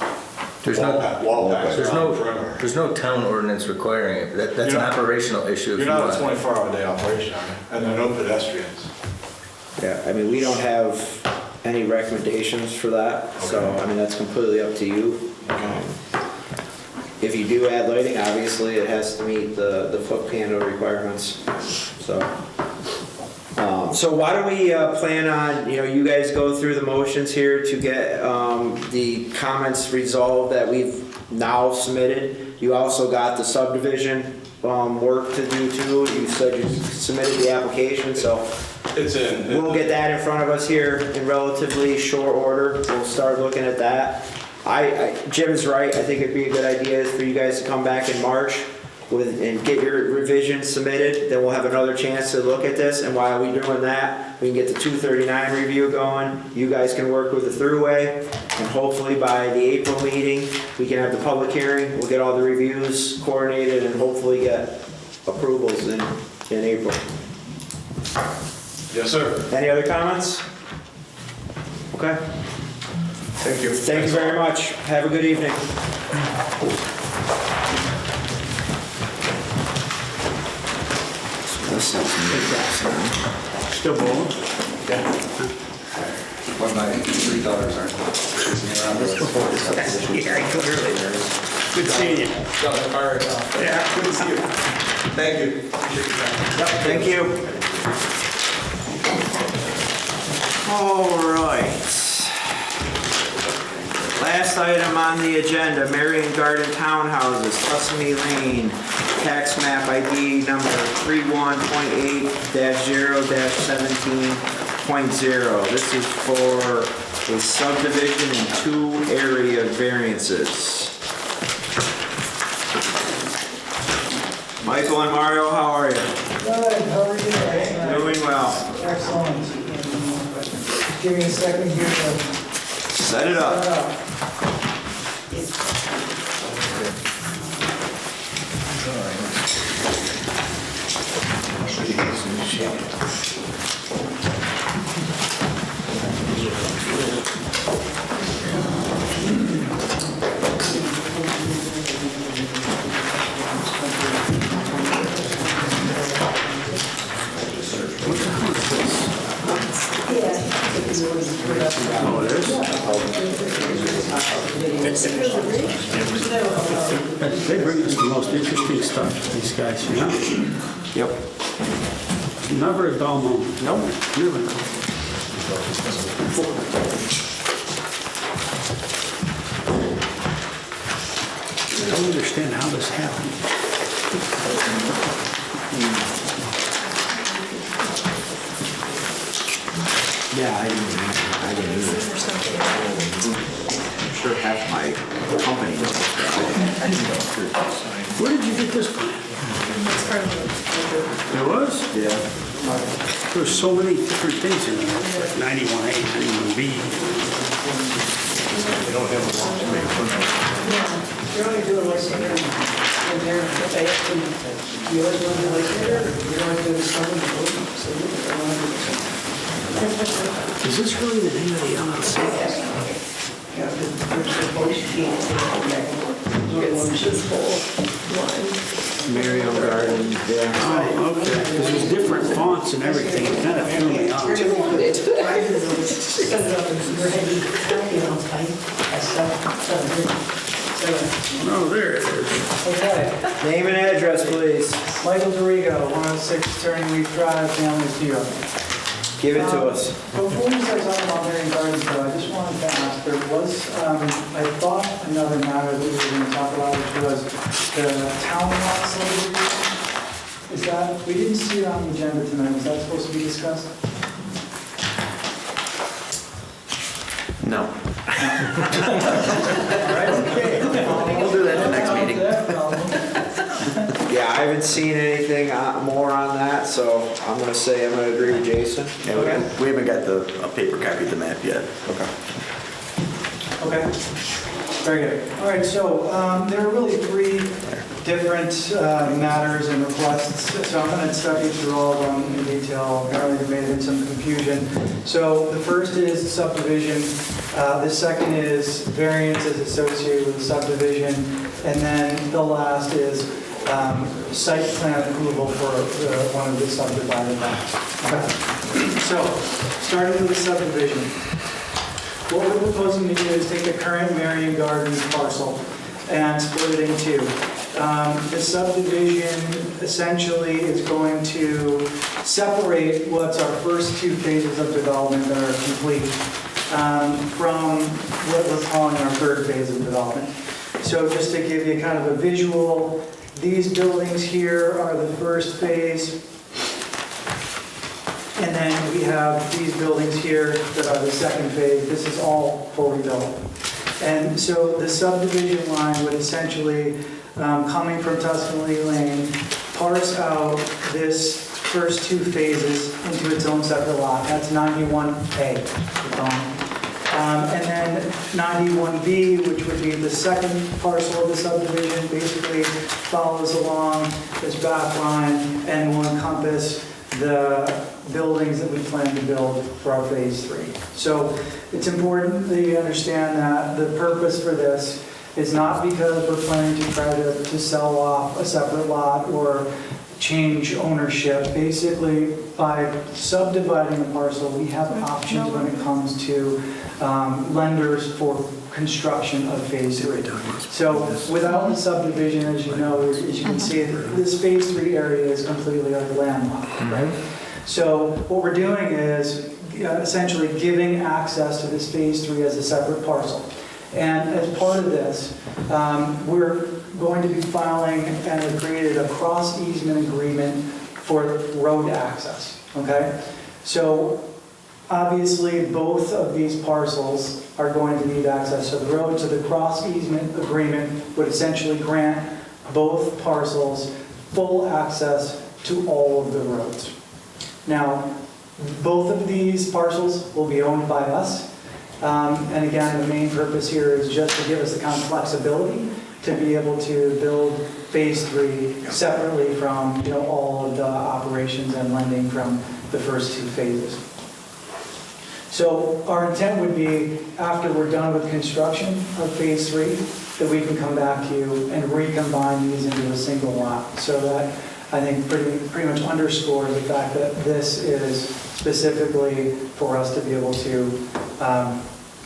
wall packs around the perimeter. There's no town ordinance requiring it. That's an operational issue. You're not a 24-hour day operation, are you? And there are no pedestrians. Yeah, I mean, we don't have any recommendations for that, so, I mean, that's completely up to you. If you do add lighting, obviously, it has to meet the foot candle requirements, so. So why don't we plan on, you guys go through the motions here to get the comments resolved that we've now submitted. You also got the subdivision work to do too. You said you submitted the application, so It's in. we'll get that in front of us here in relatively short order. We'll start looking at that. Jim's right. I think it'd be a good idea for you guys to come back in March and get your revisions submitted. Then we'll have another chance to look at this. And while we're doing that, we can get the 239 review going. You guys can work with the throughway. And hopefully by the April meeting, we can have the public hearing. We'll get all the reviews coordinated and hopefully get approvals in April. Yes, sir. Any other comments? Okay. Thank you. Thank you very much. Have a good evening. Still bowling? One of my three daughters aren't chasing me around. Yeah, I could earlier. Good seeing you. Yeah, good to see you. Thank you. Thank you. All right. Last item on the agenda, Marion Garden Townhouses, Tuscany Lane, tax map ID number 31.8-0-17.0. This is for a subdivision and 2 area variances. Michael and Mario, how are you? Good, how are you? Doing well. Excellent. Give me a second here to Set it up. Interesting stuff, these guys, you know? Yep. Never a dull moment. Nope. Never. I don't understand how this happened. Yeah, I didn't either. I'm sure half my company knows that. Where did you get this plan? There was? Yeah. There's so many different things in there, like 91A, 91B. You're only doing like here in there, if they have to, you always want to like here, you don't do this one, so you don't want to do this one. Is this really the name of the LLC? Yeah, there's supposed to be, it's this whole line. Marion Garden, yeah. Oh, okay, because there's different fonts and everything, it kind of threw me off. Set it up in your head, you know, I Oh, there it is. Okay. Name and address, please. Michael Dorigo, 106 Turning Leaf Drive, Families, New York. Give it to us. Before we start talking about Marion Gardens, though, I just wanted to ask, there was, I thought another matter that we were going to talk about, which was the town lot subdivision. Is that, we didn't see it on the agenda tonight, is that supposed to be discussed? No. All right, okay. We'll do that in the next meeting. Yeah, I haven't seen anything more on that, so I'm gonna say I'm gonna agree with Jason. Yeah, we haven't got a paper copy of the map yet. Okay. Okay, very good. All right, so there are really three different matters and requests, so I'm going to step you through all of them in detail. Apparently there may have been some confusion. So the first is subdivision, the second is variances associated with the subdivision, and then the last is site plan approval for one of the subdivided lots. Okay. So, starting with the subdivision. What we're proposing to do is take the current Marion Gardens parcel and split it in two. The subdivision essentially is going to separate what's our first two phases of development that are complete from what we're calling our third phase of development. So just to give you kind of a visual, these buildings here are the first phase. And then we have these buildings here that are the second phase. This is all fully built. And so the subdivision line would essentially, coming from Tuscany Lane, parse out this first two phases into its own separate lot. That's 91A. And then 91B, which would be the second parcel of the subdivision, basically follows along this back line and will encompass the buildings that we plan to build for our phase 3. So it's important that you understand that the purpose for this is not because we're planning to try to sell off a separate lot or change ownership. Basically, by subdividing the parcel, we have options when it comes to lenders for construction of phase 3. So without the subdivision, as you know, as you can see, this phase 3 area is completely landlocked, right? So what we're doing is essentially giving access to this phase 3 as a separate parcel. And as part of this, we're going to be filing and have created a cross easement agreement for road access, okay? So obviously both of these parcels are going to need access to the road, so the cross easement agreement would essentially grant both parcels full access to all of the roads. Now, both of these parcels will be owned by us. And again, the main purpose here is just to give us the kind of flexibility to be able to build phase 3 separately from all of the operations and lending from the first two phases. So our intent would be, after we're done with construction of phase 3, that we can come back to you and recombine these into a single lot. So that, I think, pretty much underscores the fact that this is specifically for us to be able to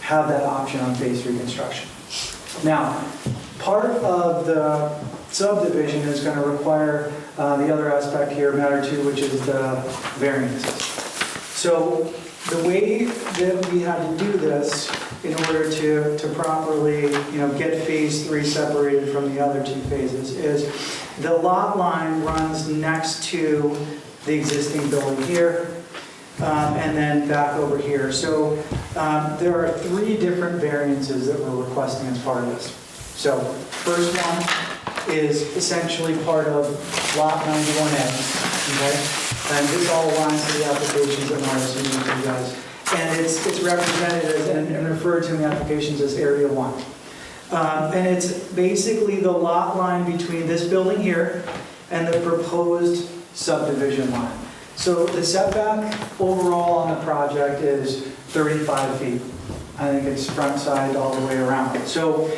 have that option on phase 3 construction. Now, part of the subdivision is going to require the other aspect here, matter two, which is the variances. So the way that we had to do this in order to properly, get phase 3 separated from the other 2 phases is the lot line runs next to the existing building here, and then back over here. So there are 3 different variances that we're requesting as part of this. So first one is essentially part of lot 91A, okay? And this all aligns to the applications that Mara submitted to you guys. And it's represented as, and referred to in the applications as Area 1. And it's basically the lot line between this building here and the proposed subdivision line. So the setback overall on the project is 35 feet. I think it's front side all the way around. So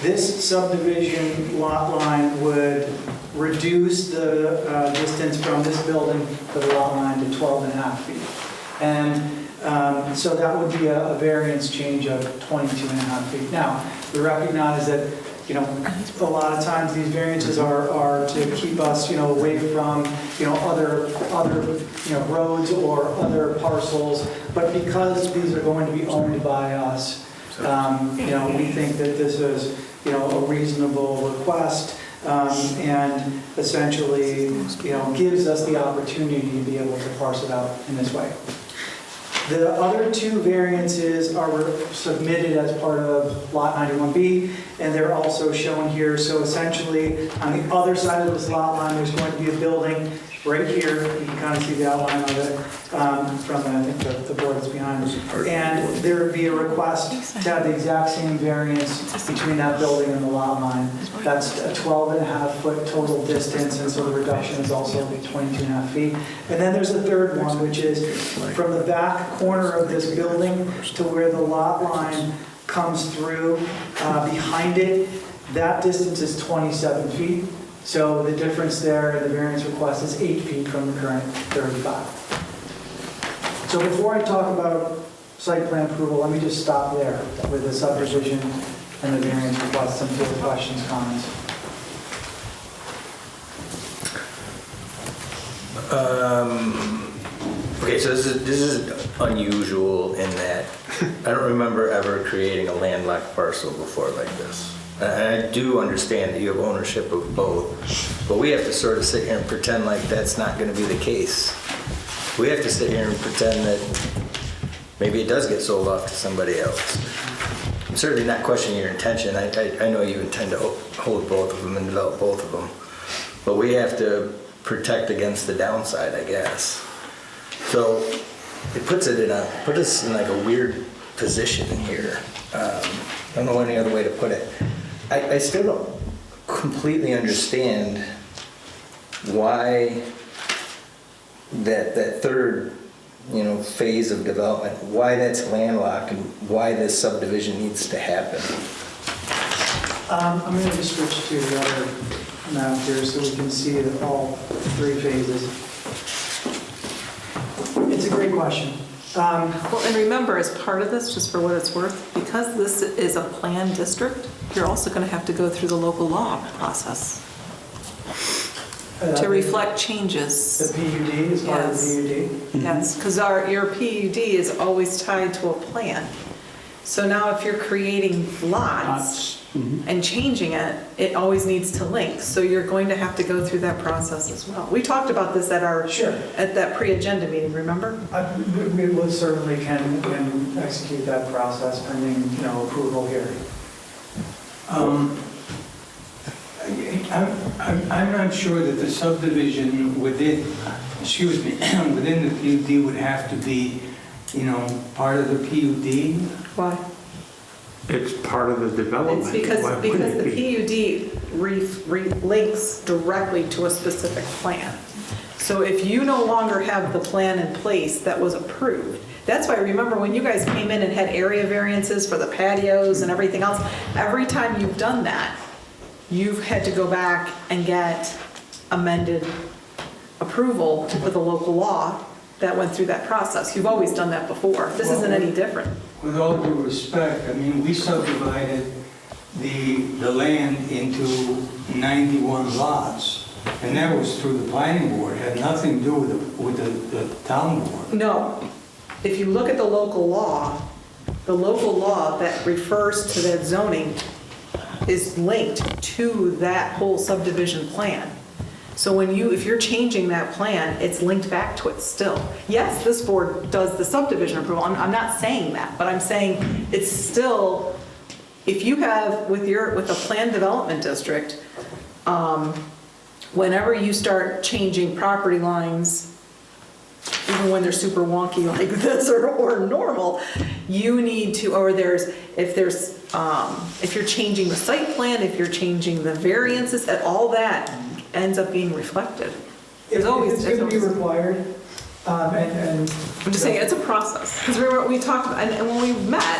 this subdivision lot line would reduce the distance from this building to the lot line to 12.5 feet. And so that would be a variance change of 22.5 feet. Now, we recognize that, a lot of times these variances are to keep us, away from, other roads or other parcels. But because these are going to be owned by us, we think that this is, a reasonable request, and essentially, gives us the opportunity to be able to parse it out in this way. The other 2 variances are submitted as part of Lot 91B, and they're also shown here. So essentially, on the other side of this lot line, there's going to be a building right here. You can kind of see the outline of it from, I think, the board that's behind us. And there would be a request to have the exact same variance between that building and the lot line. That's a 12.5-foot total distance, and so the reduction is also 22.5 feet. And then there's a third one, which is from the back corner of this building to where the lot line comes through behind it. That distance is 27 feet. So the difference there, the variance request is 8 feet from the current 35. So before I talk about site plan approval, let me just stop there with the subdivision and the variance request. Some further questions, comments? Okay, so this is unusual in that I don't remember ever creating a landlocked parcel before like this. And I do understand that you have ownership of both, but we have to sort of sit here and pretend like that's not going to be the case. We have to sit here and pretend that maybe it does get sold off to somebody else. I'm certainly not questioning your intention. I know you intend to hold both of them and develop both of them, but we have to protect against the downside, I guess. So it puts us in like a weird position here. I don't know any other way to put it. I still don't completely understand why that third, phase of development, why that's landlocked and why this subdivision needs to happen. I'm going to just switch to the other map here so we can see all 3 phases. It's a great question. Well, and remember, as part of this, just for what it's worth, because this is a planned district, you're also going to have to go through the local law process to reflect changes. The PUD is part of the PUD? Yes, because your PUD is always tied to a plan. So now if you're creating lots and changing it, it always needs to link. So you're going to have to go through that process as well. We talked about this at at that pre-agenda meeting, remember? We most certainly can execute that process pending, approval here. I'm not sure that the subdivision within the PUD would have to be, part of the PUD. Why? It's part of the development. It's because the PUD links directly to a specific plan. So if you no longer have the plan in place that was approved, that's why, remember when you guys came in and had area variances for the patios and everything else, every time you've done that, you've had to go back and get amended approval with a local law that went through that process. You've always done that before. This isn't any different. With all due respect, we subdivided the land into 91 lots, and that was through the planning board, had nothing to do with the town board. No, if you look at the local law that refers to that zoning is linked to that whole subdivision plan. So if you're changing that plan, it's linked back to it still. Yes, this board does the subdivision approval, I'm not saying that, but I'm saying it's still, if you have, with a planned development district, whenever you start changing property lines, even when they're super wonky like this or normal, you need to, or if you're changing the site plan, if you're changing the variances, all that ends up being reflected. It's going to be required, and I'm just saying, it's a process. Because remember, we talked about, and when we met,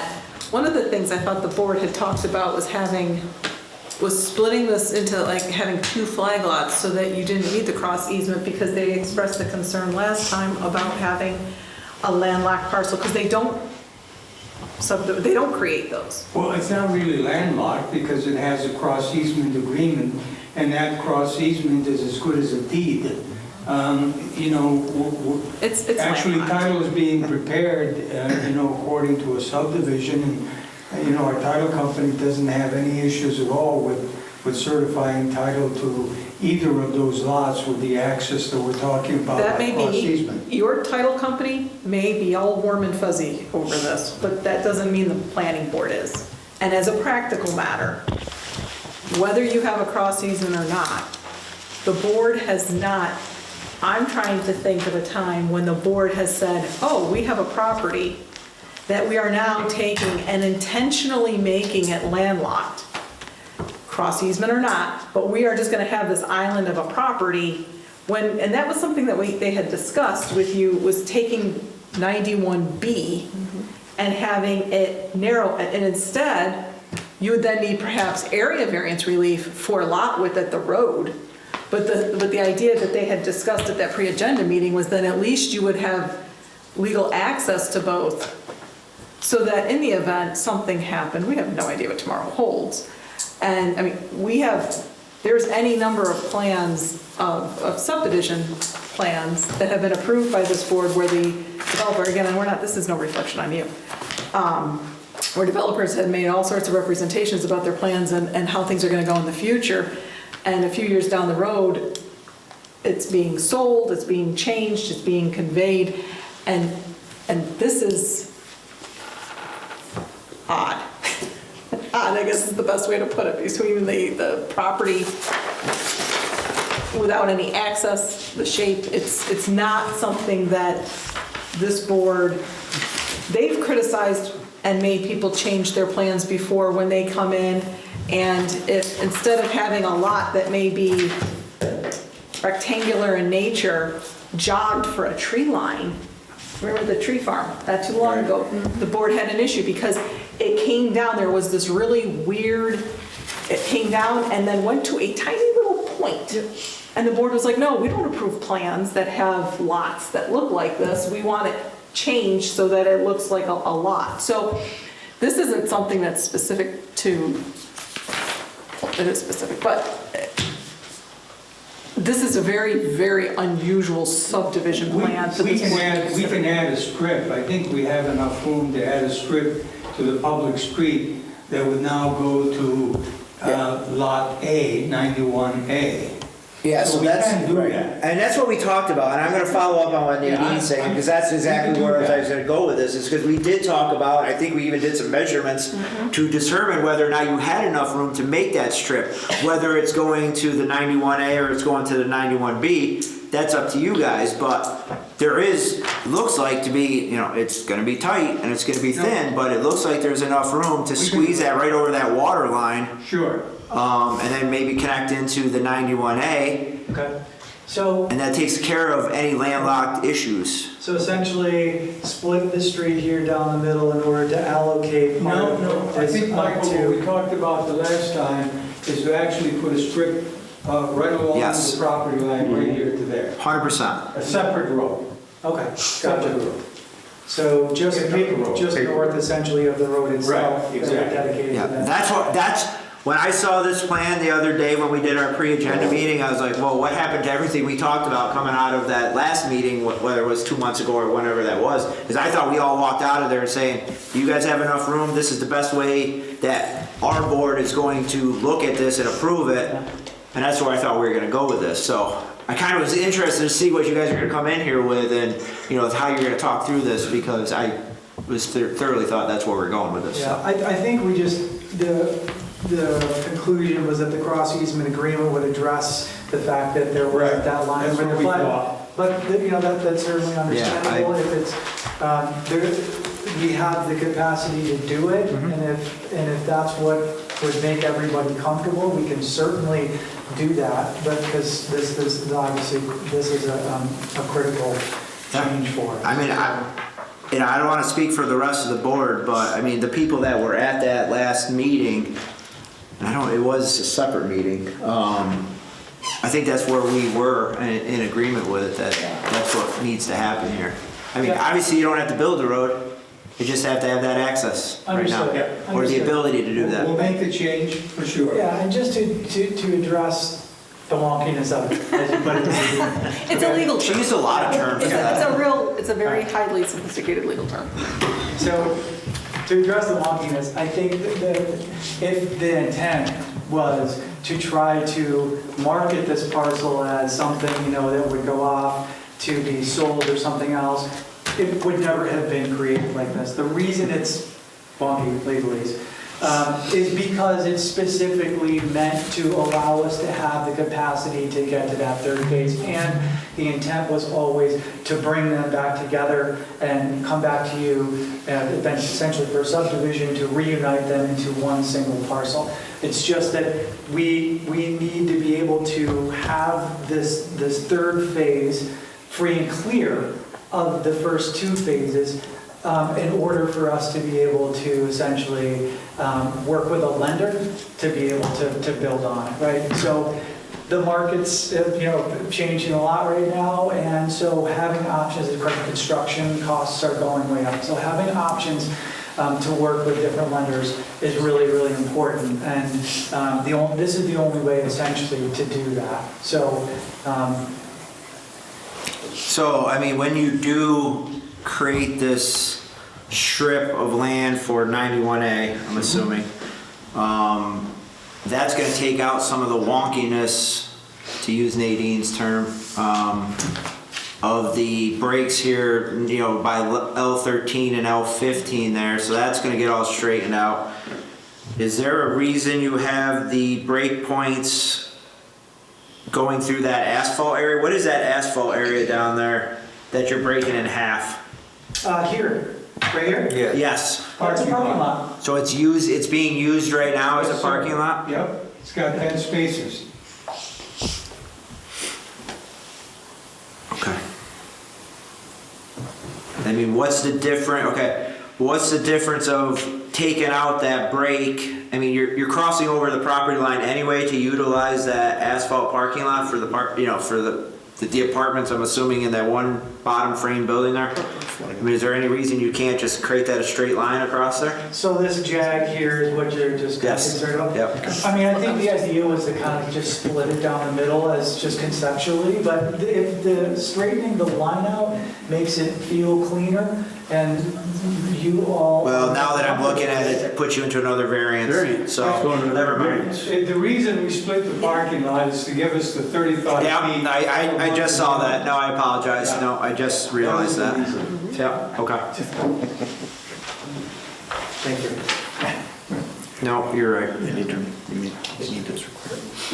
one of the things I thought the board had talked about was splitting this into like having 2 flag lots so that you didn't need the cross easement, because they expressed the concern last time about having a landlocked parcel, because they don't create those. Well, it's not really landlocked because it has a cross easement agreement, and that cross easement is as good as a deed. It's actually landlocked. title is being prepared, according to a subdivision, and our title company doesn't have any issues at all with certifying title to either of those lots with the access that we're talking about. That may cross be, easement. your title company may be all warm and fuzzy over this, but that doesn't mean the planning board is. And as a practical matter, whether you have a cross easement or not, the board has not, I'm trying to think of a time when the board has said, oh, we have a property that we are now taking and intentionally making it landlocked, cross easement or not, but we are just going to have this island of a property. And that was something that they had discussed with you, was taking 91B and having it narrow, and instead you would then need perhaps area variance relief for lot width at the road. But the idea that they had discussed at that pre-agenda meeting was that at least you would have legal access to both, so that in the event something happened, we have no idea what tomorrow holds. And I mean, there's any number of plans, of subdivision plans that have been approved by this board where the developer, again, and this is no reflection on you, where developers had made all sorts of representations about their plans and how things are going to go in the future. And a few years down the road, it's being sold, it's being changed, it's being conveyed, and this is odd. Odd, I guess is the best way to put it, between the property without any access, the shape. It's not something that this board, they've criticized and made people change their plans before when they come in, and if instead of having a lot that may be rectangular in nature, jogged for a tree line. Remember the tree farm, not too long ago, the board had an issue because it came down, there was this really weird, it came down and then went to a tiny little point. And the board was like, no, we don't approve plans that have lots that look like this. We want it changed so that it looks like a lot. So this isn't something that's specific to, it is specific, but this is a very, very unusual subdivision plan. We can add a strip. I think we have enough room to add a strip to the public street that would now go to Lot A, 91A. Yeah, so we that's, can do right. that. And that's what we talked about, and I'm gonna follow up on what Nadine's saying, because that's exactly where I was gonna go with this, is because we did talk about, I think we even did some measurements to determine whether or not you had enough room to make that strip, whether it's going to the 91A or it's going to the 91B, that's up to you guys, but there is, looks like to be, it's gonna be tight and it's gonna be thin, but it looks like there's enough room to squeeze that right over that water line. Sure. And then maybe connect into the 91A. Okay. So, and that takes care of any landlocked issues. So essentially, split the street here down the middle in order to allocate. No, I think, Michael, what we talked about the last time is to actually put a strip right along the property line, right here to there. 100%. A separate road. Okay, Separate gotcha. road. So just Paper road. north essentially of the road itself. Right, exactly. Dedicated to that. That's when I saw this plan the other day when we did our pre-agenda meeting, I was like, well, what happened to everything we talked about coming out of that last meeting, whether it was 2 months ago or whenever that was? Because I thought we all walked out of there saying, do you guys have enough room? This is the best way that our board is going to look at this and approve it. And that's where I thought we were gonna go with this. So I kind of was interested to see what you guys are gonna come in here with and, you know, how you're gonna talk through this, because I was thoroughly thought that's where we're going with this. Yeah, So. I think we just, the conclusion was that the cross easement agreement would address the fact that there wasn't that line. That's what we thought. But, you know, that's certainly understandable if it's, we have the capacity to do it, and if that's what would make everybody comfortable, we can certainly do that, but because this is obviously, this is a critical change for us. I mean, I don't want to speak for the rest of the board, but I mean, the people that were at that last meeting, it was a separate meeting. I think that's where we were in agreement with it, that that's what needs to happen here. I mean, obviously you don't have to build the road, you just have to have that access right now, or the ability to do that. We'll make the change for sure. Yeah, and just to address the wonkiness of it, as you put it. It's a legal term. She used a lot of terms. It's a very highly sophisticated legal term. So, to address the wonkiness, I think that if the intent was to try to market this parcel as something, you know, that would go off to be sold or something else, it would never have been created like this. The reason it's wonky legalese is because it's specifically meant to allow us to have the capacity to get to that third phase. And the intent was always to bring them back together and come back to you, then essentially for subdivision, to reunite them into one single parcel. It's just that we need to be able to have this third phase free and clear of the first two phases in order for us to be able to essentially work with a lender to be able to build on it, right? So the market's changing a lot right now, and so having options, the construction costs are going way up. So having options to work with different lenders is really, really important, and this is the only way essentially to do that. So, I mean, when you do create this strip of land for 91A, I'm assuming, that's going to take out some of the wonkiness, to use Nadine's term, of the breaks here, you know, by L13 and L15 there. So that's going to get all straightened out. Is there a reason you have the break points going through that asphalt area? What is that asphalt area down there that you're breaking in half? Here, right here? Yeah. Yes. It's a parking lot. So it's being used right now as a parking lot? Yep, it's got 10 spaces. Okay. I mean, what's the difference of taking out that break? I mean, you're crossing over the property line anyway to utilize that asphalt parking lot for the apartments, I'm assuming, in that one bottom frame building there? I mean, is there any reason you can't just create that a straight line across there? So this jag here is what you're just concerned about? Yep. I mean, I think the idea was to kind of just split it down the middle as just conceptually, but if the straightening the line out makes it feel cleaner, and you all... Well, now that I'm looking at it, it puts you into another variance. So, never mind. The reason we split the parking lot is to give us the 35 feet. Yeah, I just saw that. No, I apologize. Yeah. No, I just realized that. Yeah, okay. Thank you. No, you're right.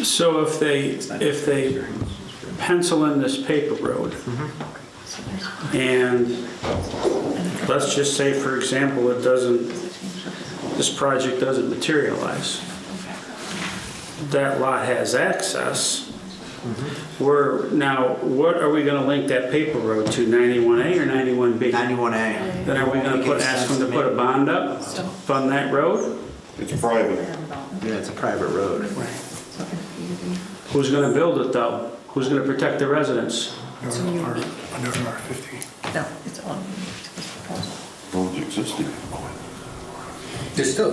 So if they pencil in this paper road, and let's just say, for example, this project doesn't materialize, that lot has access. Now, what are we going to link that paper road to, 91A or 91B? 91A. Then are we going to ask them to put a bond up, fund that road? It's private. Yeah, it's a private road. Who's going to build it though? Who's going to protect the residents? Under R50. No, it's on. Road's existing. There's still,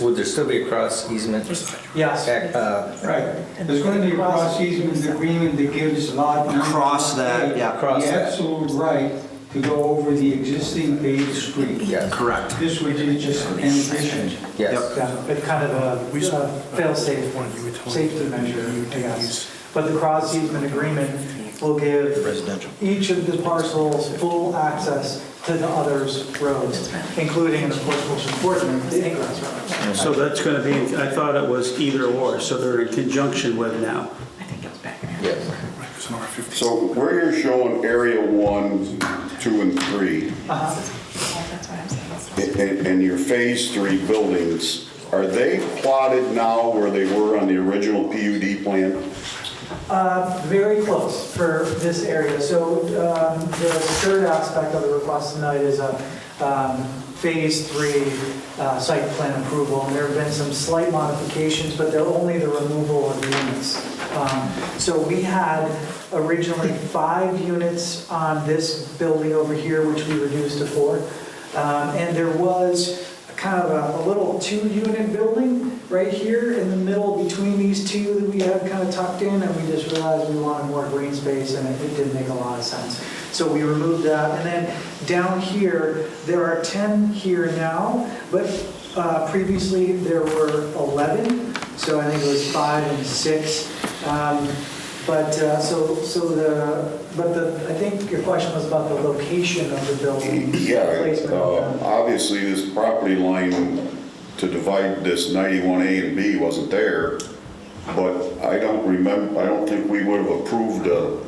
Would there still be a cross easement? Yes. Right. There's going to be a cross easement agreement that gives lot number. Across that, yeah. Cross The that. absolute right to go over the existing paved street. Yes. Correct. This would be just an addition. Yes. Yeah, but kind of a fail-safe, safety measure, I guess. But the cross easement agreement will give each of the parcels full access to the others' roads, including, and of course, most important, the ingress road. So that's going to be, I thought it was either or, so they're in conjunction with now. Yes. So where you're showing area 1, 2, and 3, and your phase 3 buildings, are they plotted now where they were on the original PUD plan? Very close for this area. So the third aspect of the request tonight is a Phase 3 site plan approval. And there have been some slight modifications, but they're only the removal of units. So we had originally 5 units on this building over here, which we reduced to 4. And there was kind of a little 2-unit building right here in the middle between these two that we had kind of tucked in, and we just realized we wanted more green space, and it didn't make a lot of sense. So we removed that. And then down here, there are 10 here now, but previously there were 11. So I think it was 5 and 6. I think your question was about the location of the building. Yeah, Placement of them. obviously this property line to divide this 91A and B wasn't there, but I don't think we would have approved a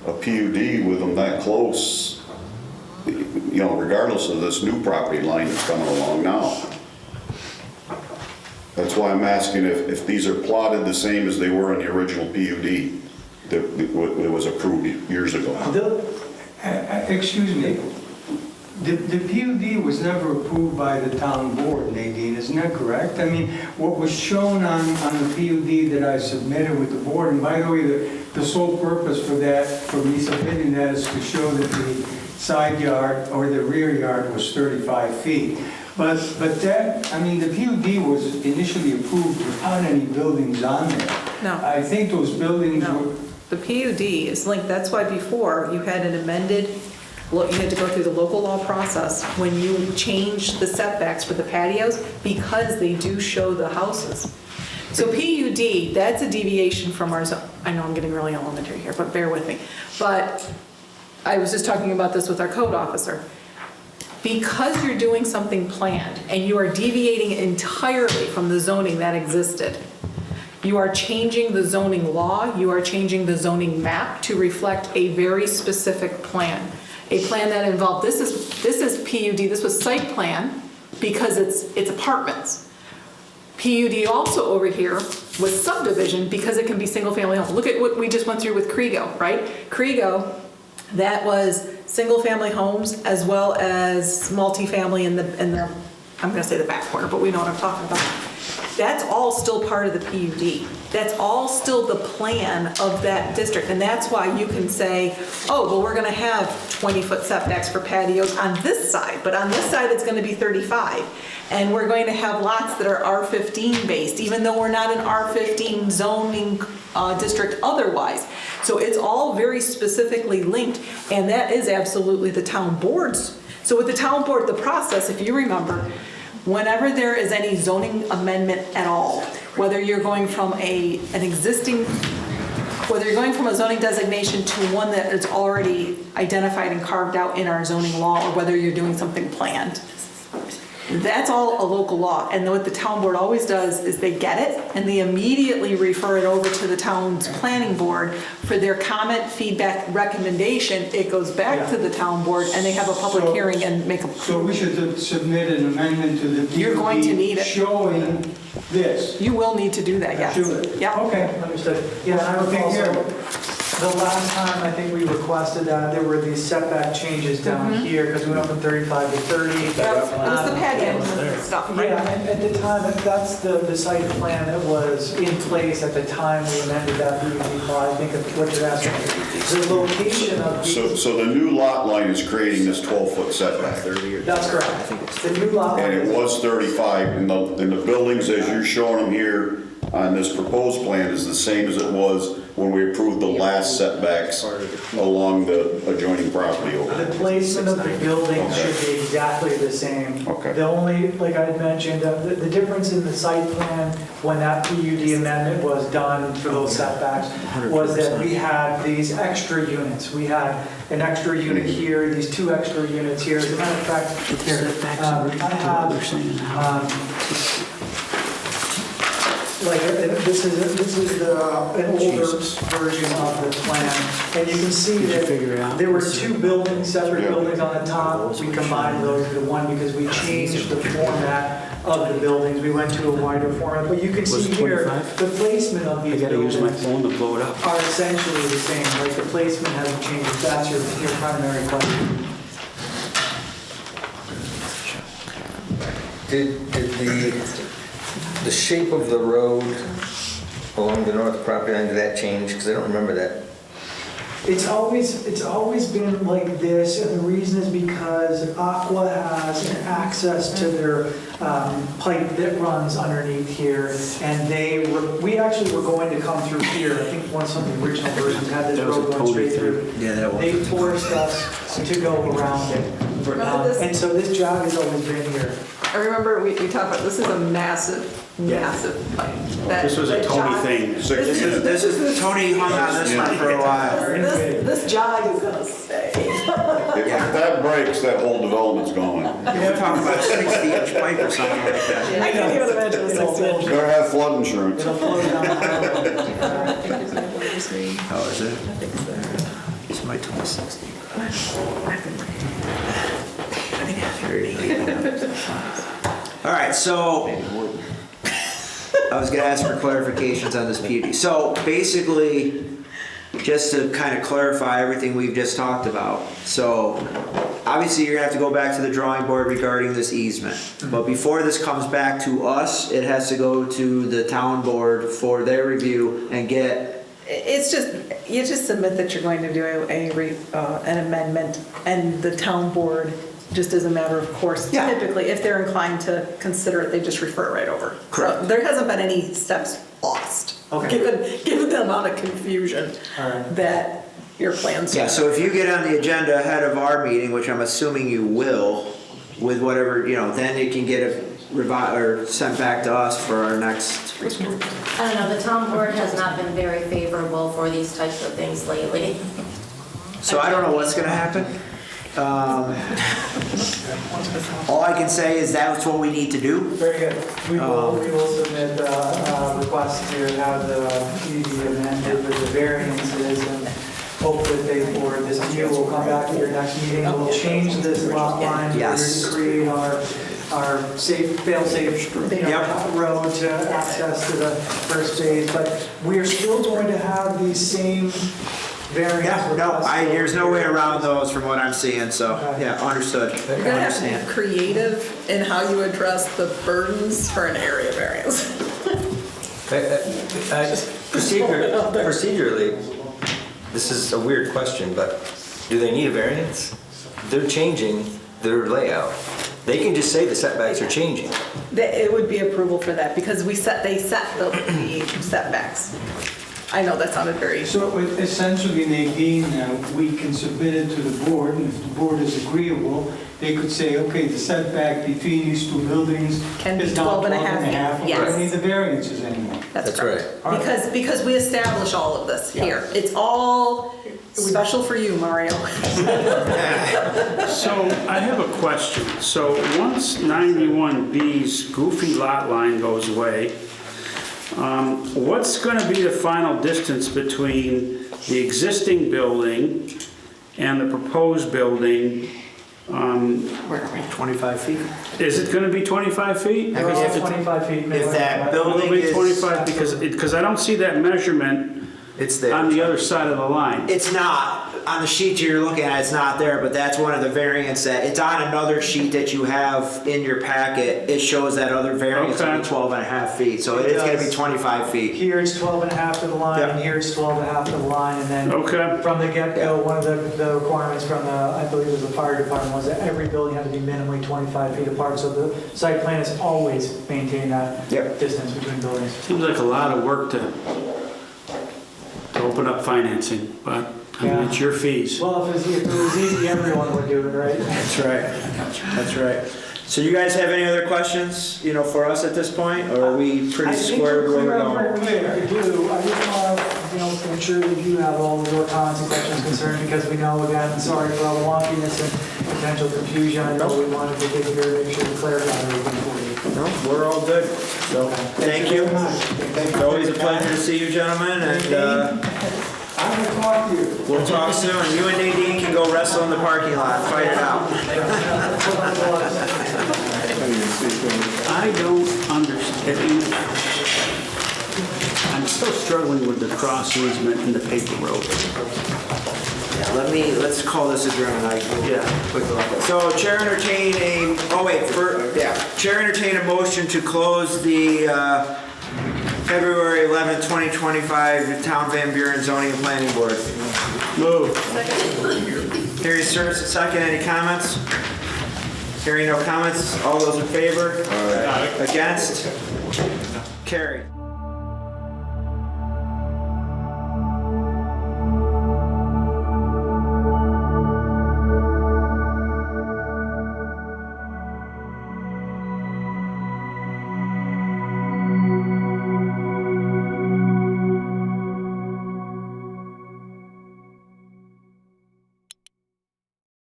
PUD with them that close, regardless of this new property line that's coming along now. That's why I'm asking if these are plotted the same as they were in the original PUD that was approved years ago. Excuse me. The PUD was never approved by the town board, Nadine, isn't that correct? I mean, what was shown on the PUD that I submitted with the board, and by the way, the sole purpose for me submitting that is to show that the side yard or the rear yard was 35 feet. But the PUD was initially approved without any buildings on there. No. I think those buildings were... The PUD is linked, that's why before you had an amended, you had to go through the local law process when you changed the setbacks for the patios because they do show the houses. So PUD, that's a deviation from our zone. I know I'm getting really elementary here, but bear with me. But I was just talking about this with our code officer. Because you're doing something planned and you are deviating entirely from the zoning that existed, you are changing the zoning law, you are changing the zoning map to reflect a very specific plan. A plan that involved, this is PUD, this was site plan because it's apartments. PUD also over here was subdivision because it can be single family home. Look at what we just went through with Kriego, right? Kriego, that was single family homes as well as multifamily in the I'm gonna say the back corner, but we know what I'm talking about. That's all still part of the PUD. That's all still the plan of that district. And that's why you can say, oh, well, we're gonna have 20-foot setbacks for patios on this side, but on this side it's gonna be 35. And we're going to have lots that are R15 based, even though we're not an R15 zoning district otherwise. So it's all very specifically linked, and that is absolutely the town board's. So with the town board, the process, if you remember, whenever there is any zoning amendment at all, whether you're going from whether you're going from a zoning designation to one that is already identified and carved out in our zoning law, or whether you're doing something planned, that's all a local law. And what the town board always does is they get it and they immediately refer it over to the town's planning board for their comment, feedback, recommendation. It goes back to the town board and they have a public hearing and make a... So we should submit an amendment to the PUD. You're going to need it. Showing this. You will need to do that, yes. Should. Yeah. Okay. Understood. Yeah, and I would also The last time, I think we requested that, there were these setback changes down here, because we went from 35 to 30. It was the pad-in stuff, right? Yeah, and at the time, that's the site plan that was in place at the time we amended that PUD law. I think of what you're asking. The location of these, So the new lot line is creating this 12-foot setback. that's correct. The new lot line. And it was 35, and the buildings, as you're showing them here on this proposed plan, is the same as it was when we approved the last setbacks along the adjoining property over The there. placement of the buildings should be exactly the same. Okay. The only, like I had mentioned, the difference in the site plan when that PUD amendment was done for those setbacks was that we had these extra units. We had an extra unit here, these 2 extra units here. As a matter of fact, here, I have, like, this is an older version of the plan, and you can see that there were 2 buildings, separate buildings on the top. We combined those into one because we changed the format of the buildings. We went to a wider format, but you can see here, the placement of these buildings phone to blow it up. are essentially the same. Like, the placement hasn't changed. That's your primary question. Did the shape of the road along the north property line, did that change? Because I don't remember that. It's always been like this, and the reason is because Aqua has an access to their pipe that runs underneath here, and we actually were going to come through here. I think one of the original versions had this road going straight through. Yeah, that was. They forced us to go around it. Remember this? And so this jog has always been here. I remember we talked about, this is a massive pipe. This was a Tony thing. This is, Tony hung on this one for a while. This jog is gonna stay. If that breaks, that whole development's going. You're talking about a 60-inch pipe or something like that. I can't even imagine a 6-inch. Better have flood insurance. It'll flow down the highway. Oh, is it? I think it's there. It's my 2060. All right, so I was gonna ask for clarifications on this PUD. So basically, just to kind of clarify everything we've just talked about. So obviously, you're gonna have to go back to the drawing board regarding this easement. But before this comes back to us, it has to go to the town board for their review and get. It's just, you just submit that you're going to do an amendment, and the town board, just as a matter of course, typically, if they're inclined to consider it, they just refer it right over. Correct. So there hasn't been any steps lost, given the amount of confusion that your plans. Yeah, so if you get on the agenda ahead of our meeting, which I'm assuming you will, with whatever, then it can get or sent back to us for our next. I don't know, the town board has not been very favorable for these types of things lately. So I don't know what's gonna happen. All I can say is that's what we need to do. Very good. We will submit a request to have the PUD amended with the variances and hope that they, or this deal will come back at your next meeting. We'll change this lot line in order to create our fail-safe road to access to the first phase. But we are still going to have these same variants. There's no way around those from what I'm seeing, so, understood. You're gonna have to be creative in how you address the burdens for an area variance. Procedurally, this is a weird question, but do they need a variance? They're changing their layout. They can just say the setbacks are changing. It would be approval for that, because they set the setbacks. I know that sounded very. So essentially, Nadine, we can submit it to the board, and if the board is agreeable, they could say, okay, the setback between these 2 buildings Can be is now 12 and a half feet. We don't need the variances anymore. That's right. Because we establish all of this here. It's all special for you, Mario. So I have a question. So once 91B's goofy lot line goes away, what's going to be the final distance between the existing building and the proposed building? Where are we, 25 feet? Is it going to be 25 feet? If 25 feet. If that building It'll be is. 25 because I don't see that measurement It's there. On the other side of the line. It's not, on the sheet you're looking at, it's not there, but that's one of the variants that, it's on another sheet that you have in your packet. It shows that other variance to be 12 and a half feet, so it is gonna be 25 feet. Here it's 12 and a half to the line, Yep. and here it's 12 and a half to the line, and then Okay. from the get-go, one of the requirements from the, I believe it was the fire department, was that every building had to be minimally 25 feet apart, so the site plan has always maintained that Yep. distance between buildings. Seems like a lot of work to open up financing, but I mean, it's your fees. Well, if it was easy, everyone would do it, right? That's right, that's right. So you guys have any other questions, for us at this point, or are we pretty square where we're going? I think we're clear. I do. I just want to, make sure that you have all of your comments and questions concerned, because we know, again, sorry for all the wonkiness and potential confusion. I know we wanted to get here and make sure to clarify everything for you. No, we're all good. So, thank you. It's always a pleasure to see you, gentlemen, and I will talk to you. we'll talk soon. You and Nadine can go wrestle in the parking lot, fight it out. I don't understand. I'm still struggling with the cross easement and the paper road. Yeah, let's call this adjourned. Quick look. So Chair entertain Chair entertain a motion to close the February 11, 2025 Town Van Buren Zoning and Planning Board. Move. Hearing service a second. Any comments? Hearing no comments. All those in favor? Against? Carried.